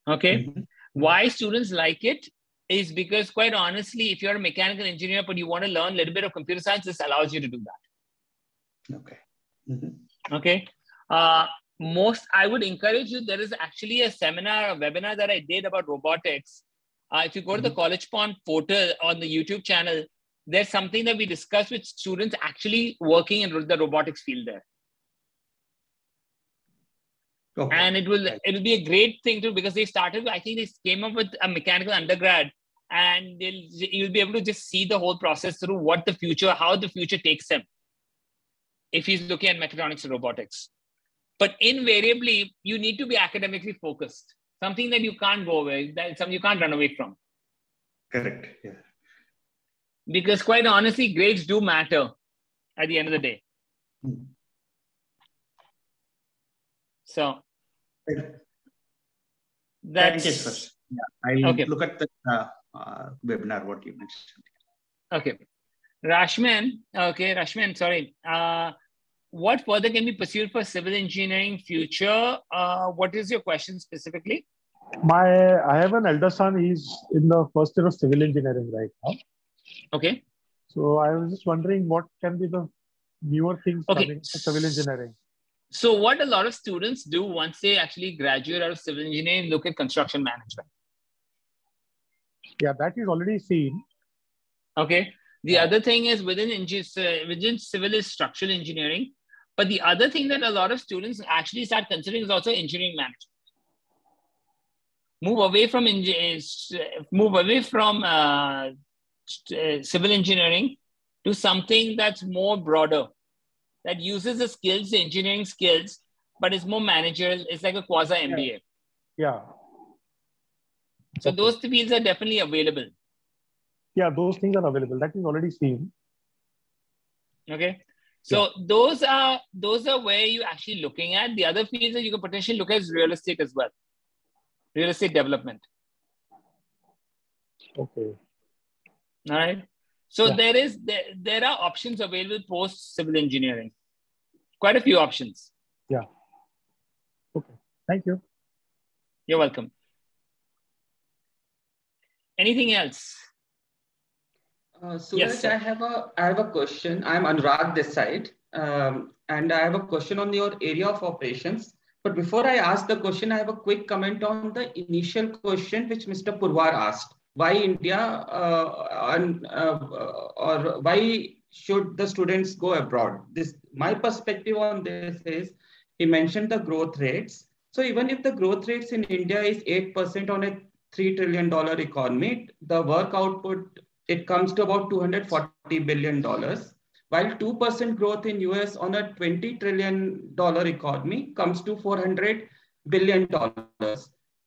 Okay. Why students like it is because, quite honestly, if you're a mechanical engineer, but you want to learn a little bit of computer science, this allows you to do that. Okay. Okay. I would encourage you, there is actually a seminar, a webinar that I did about robotics. If you go to the Collegepond portal on the YouTube channel, there's something that we discuss with students actually working in the robotics field there. Okay. And it will be a great thing too, because they started, I think they came up with a mechanical undergrad, and you'll be able to just see the whole process through how the future takes him if he's looking at mechatronics and robotics. But invariably, you need to be academically focused, something that you can't go away, that's something you can't run away from. Correct. Yeah. Because quite honestly, grades do matter at the end of the day. So that's... Thank you, sir. Yeah, I'll look at the webinar, what you mentioned. Okay. Rashman, sorry. What further can be pursued for civil engineering future? What is your question specifically? I have an elder son. He's in the first year of civil engineering right now. Okay. So I was just wondering what can be the newer things coming to civil engineering. So what a lot of students do once they actually graduate out of civil engineering, look at construction management. Yeah, that is already seen. Okay. The other thing is within civil is structural engineering. But the other thing that a lot of students actually start considering is also engineering management. move away from civil engineering to something that's more broader, that uses the skills, the engineering skills, but it's more managerial. It's like a quasi MBA. Yeah. So those fields are definitely available. Yeah, those things are available. That is already seen. Okay. So those are where you're actually looking at. The other fields that you can potentially look at is real estate as well. Real estate development. Okay. All right. So there are options available post civil engineering. Quite a few options. Yeah. Okay. Thank you. You're welcome. Anything else? Suraj, yes, I have a question. I'm Anurag this side, and I have a question on your area of operations. But before I ask the question, I have a quick comment on the initial question which Mr. Purwar asked. Why India or why should the students go abroad? My perspective on this is, he mentioned the growth rates. So even if the growth rates in India is 8% on a $3 trillion economy, the work output, it comes to about $240 billion, while 2% growth in US on a $20 trillion economy comes to $400 billion.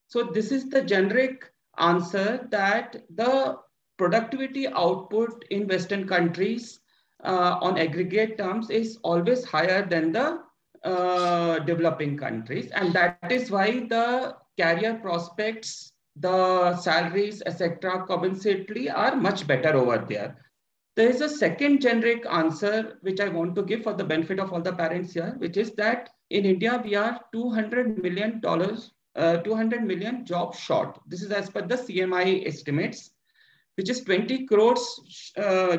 So this is the generic answer that the productivity output in Western countries on aggregate terms is always higher than the developing countries. And that is why the career prospects, the salaries, etc., compensatory are much better over there. There is a second generic answer which I want to give for the benefit of all the parents here, which is that in India we are $200 million jobs short. This is as per the CMI estimates, which is 20 crores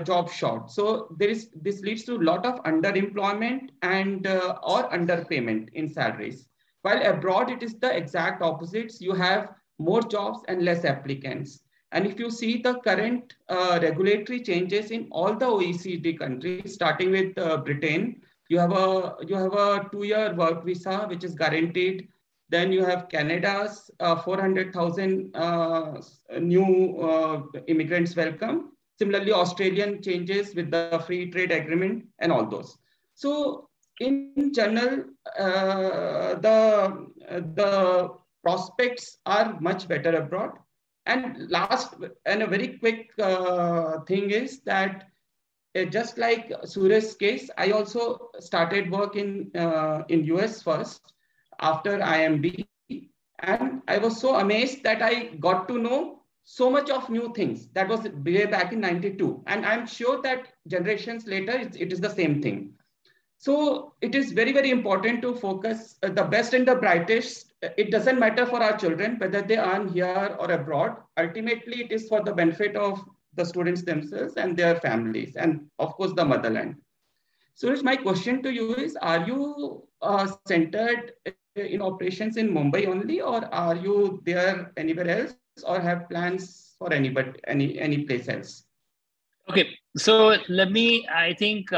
job short. So this leads to a lot of underemployment and or underpayment in salaries. While abroad, it is the exact opposites. You have more jobs and less applicants. And if you see the current regulatory changes in all the OECD countries, starting with Britain, you have a 2-year work visa, which is guaranteed. Then you have Canada's 400,000 new immigrants welcome. Similarly, Australian changes with the free trade agreement and all those. So in general, the prospects are much better abroad. And last, and a very quick thing is that just like Suraj's case, I also started work in US first after IMB. And I was so amazed that I got to know so much of new things. That was way back in 92. And I'm sure that generations later, it is the same thing. So it is very, very important to focus the best and the brightest. It doesn't matter for our children, whether they earn here or abroad. Ultimately, it is for the benefit of the students themselves and their families, and of course, the motherland. Suraj, my question to you is, are you centered in operations in Mumbai only, or are you there anywhere else, or have plans for any place else? Okay, so let me, I think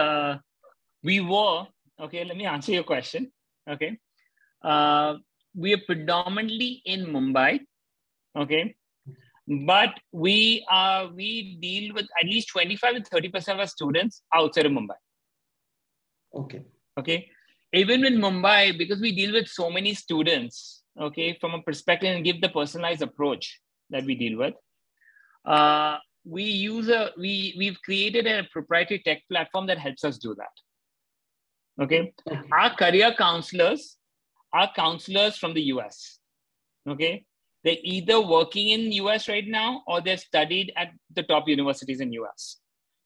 we were, okay, let me answer your question, okay. We are predominantly in Mumbai, okay, but we deal with at least 25 to 30% of our students outside of Mumbai. Okay. Okay. Even in Mumbai, because we deal with so many students, okay, from a perspective and give the personalized approach that we deal with, we've created a proprietary tech platform that helps us do that. Okay. Our career counselors are counselors from the US. Okay. They're either working in US right now or they've studied at the top universities in US.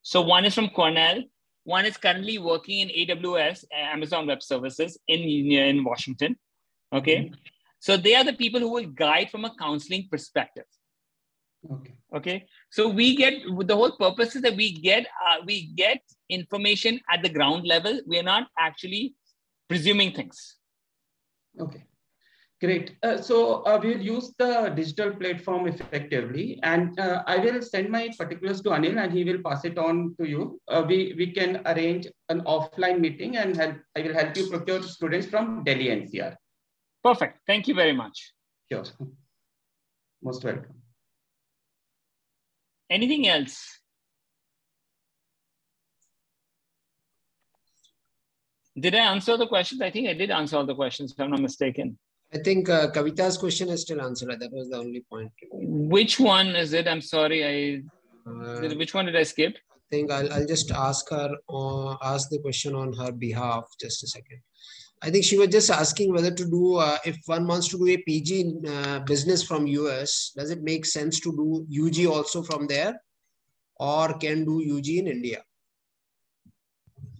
So one is from Cornell. One is currently working in AWS, Amazon Web Services in Washington. Okay. So they are the people who will guide from a counseling perspective. Okay. Okay. So we get, the whole purpose is that we get information at the ground level. We are not actually presuming things. Okay. Great. So we'll use the digital platform effectively, and I will send my particulars to Anil, and he will pass it on to you. We can arrange an offline meeting, and I will help you procure students from Delhi NCR. Perfect. Thank you very much. Sure. Most welcome. Anything else? Did I answer the questions? I think I did answer all the questions, if I'm not mistaken. I think Kavita's question is still answered. That was the only point. Which one is it? I'm sorry. Which one did I skip? I think I'll just ask her, ask the question on her behalf. Just a second. I think she was just asking whether to do, if one wants to do a PG in business from US, does it make sense to do UG also from there, or can do UG in India?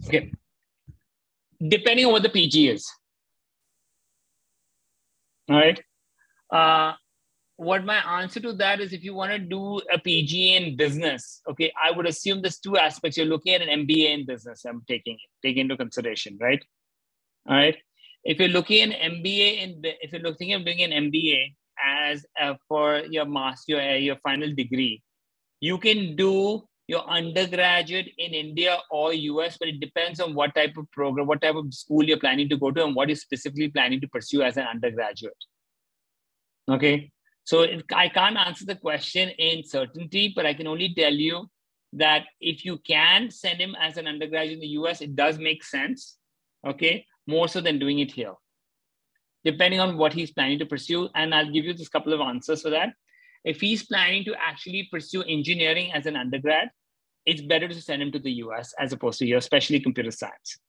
Okay. Depending on what the PG is. All right. What my answer to that is, if you want to do a PG in business, okay, I would assume there's two aspects. You're looking at an MBA in business. I'm taking into consideration, right? All right. If you're looking at an MBA if you're looking at doing an MBA as for your master, your final degree, you can do your undergraduate in India or US, but it depends on what type of program, what type of school you're planning to go to, and what you're specifically planning to pursue as an undergraduate. Okay. So I can't answer the question in certainty, but I can only tell you that if you can send him as an undergraduate in the US, it does make sense, okay, more so than doing it here, depending on what he's planning to pursue. And I'll give you just a couple of answers for that. If he's planning to actually pursue engineering as an undergrad, it's better to send him to the US as opposed to here, especially computer science.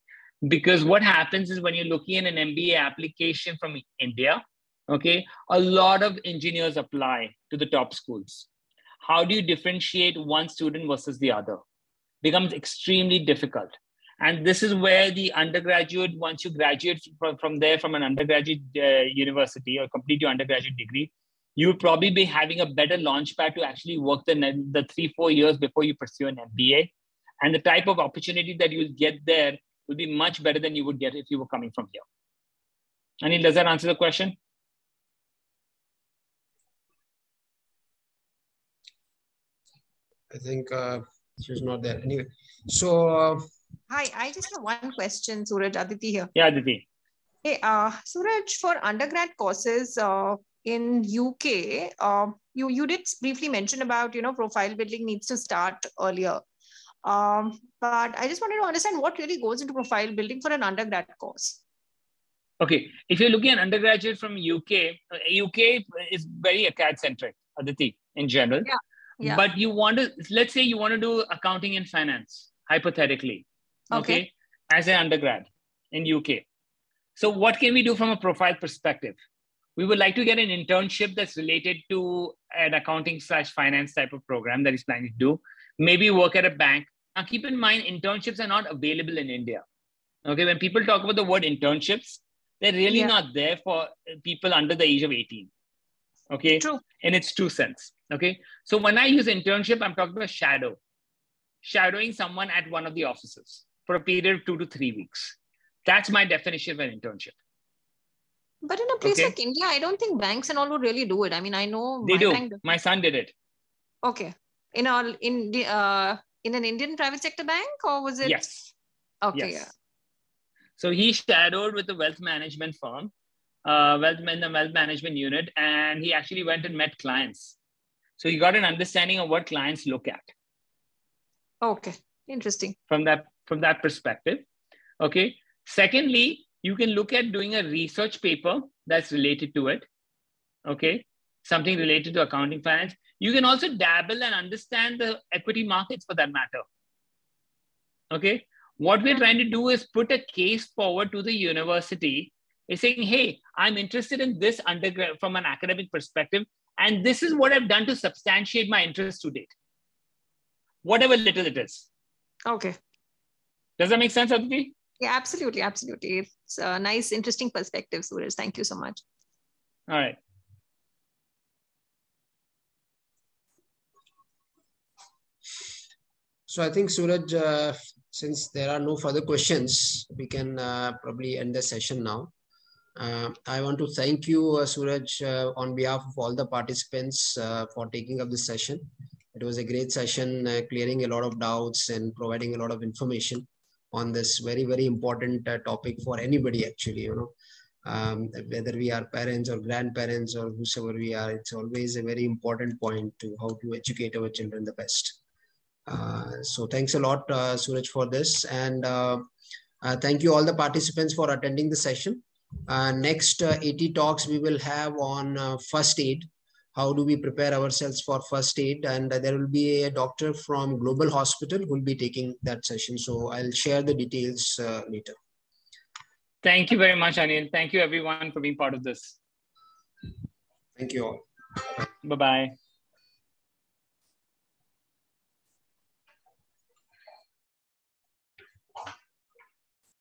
Because what happens is when you're looking at an MBA application from India, okay, a lot of engineers apply to the top schools. How do you differentiate one student versus the other? Becomes extremely difficult. And this is where the undergraduate, once you graduate from there, from an undergraduate university or complete your undergraduate degree, you would probably be having a better launch pad to actually work the 3-4 years before you pursue an MBA. And the type of opportunity that you will get there will be much better than you would get if you were coming from here. Anil, does that answer the question? I think she's not there. Anyway, so... Hi, I just have one question, Suraj. Aditi here. Yeah, Aditi. Hey, Suraj, for undergrad courses in UK, you did briefly mention about, profile building needs to start earlier. But I just wanted to understand what really goes into profile building for an undergrad course. Okay, if you're looking at undergraduate from UK, UK is very acad-centric, Aditi, in general. Yeah. Yeah. But you want to, let's say you want to do accounting and finance, hypothetically, okay, as an undergrad in UK. So what can we do from a profile perspective? We would like to get an internship that's related to an accounting/finance type of program that he's planning to do. Maybe work at a bank. Now, keep in mind, internships are not available in India. Okay, when people talk about the word internships, they're really not there for people under the age of 18. Okay, true. In its true sense. Okay, so when I use internship, I'm talking about shadowing someone at one of the offices for a period of 2 to 3 weeks. That's my definition of an internship. But in a place like India, I don't think banks and all would really do it. I mean, I know they do. My son did it. Okay, in an Indian private sector bank, or was it? Yes. Okay. Yes. Yeah. So he shadowed with the wealth management firm, wealth management unit, and he actually went and met clients. So you got an understanding of what clients look at. Okay, interesting. From that perspective. Okay. Secondly, you can look at doing a research paper that's related to it. Okay. Something related to accounting finance. You can also dabble and understand the equity markets for that matter. Okay. What we're trying to do is put a case forward to the university, is saying, hey, I'm interested in this undergrad from an academic perspective. And this is what I've done to substantiate my interest to date. Whatever little it is. Okay. Does that make sense, Aditi? Yeah, absolutely. Absolutely. It's a nice, interesting perspective, Suraj. Thank you so much. All right. So I think, Suraj, since there are no further questions, we can probably end the session now. I want to thank you, Suraj, on behalf of all the participants for taking up this session. It was a great session, clearing a lot of doubts and providing a lot of information on this very, very important topic for anybody, actually. Whether we are parents or grandparents or whosoever we are, it's always a very important point to how to educate our children the best. So thanks a lot, Suraj, for this. And thank you all the participants for attending the session. Next 80 talks we will have on first aid. How do we prepare ourselves for first aid? And there will be a doctor from Global Hospital who will be taking that session. So I'll share the details later. Thank you very much, Anil. Thank you everyone for being part of this. Thank you all. Bye-bye.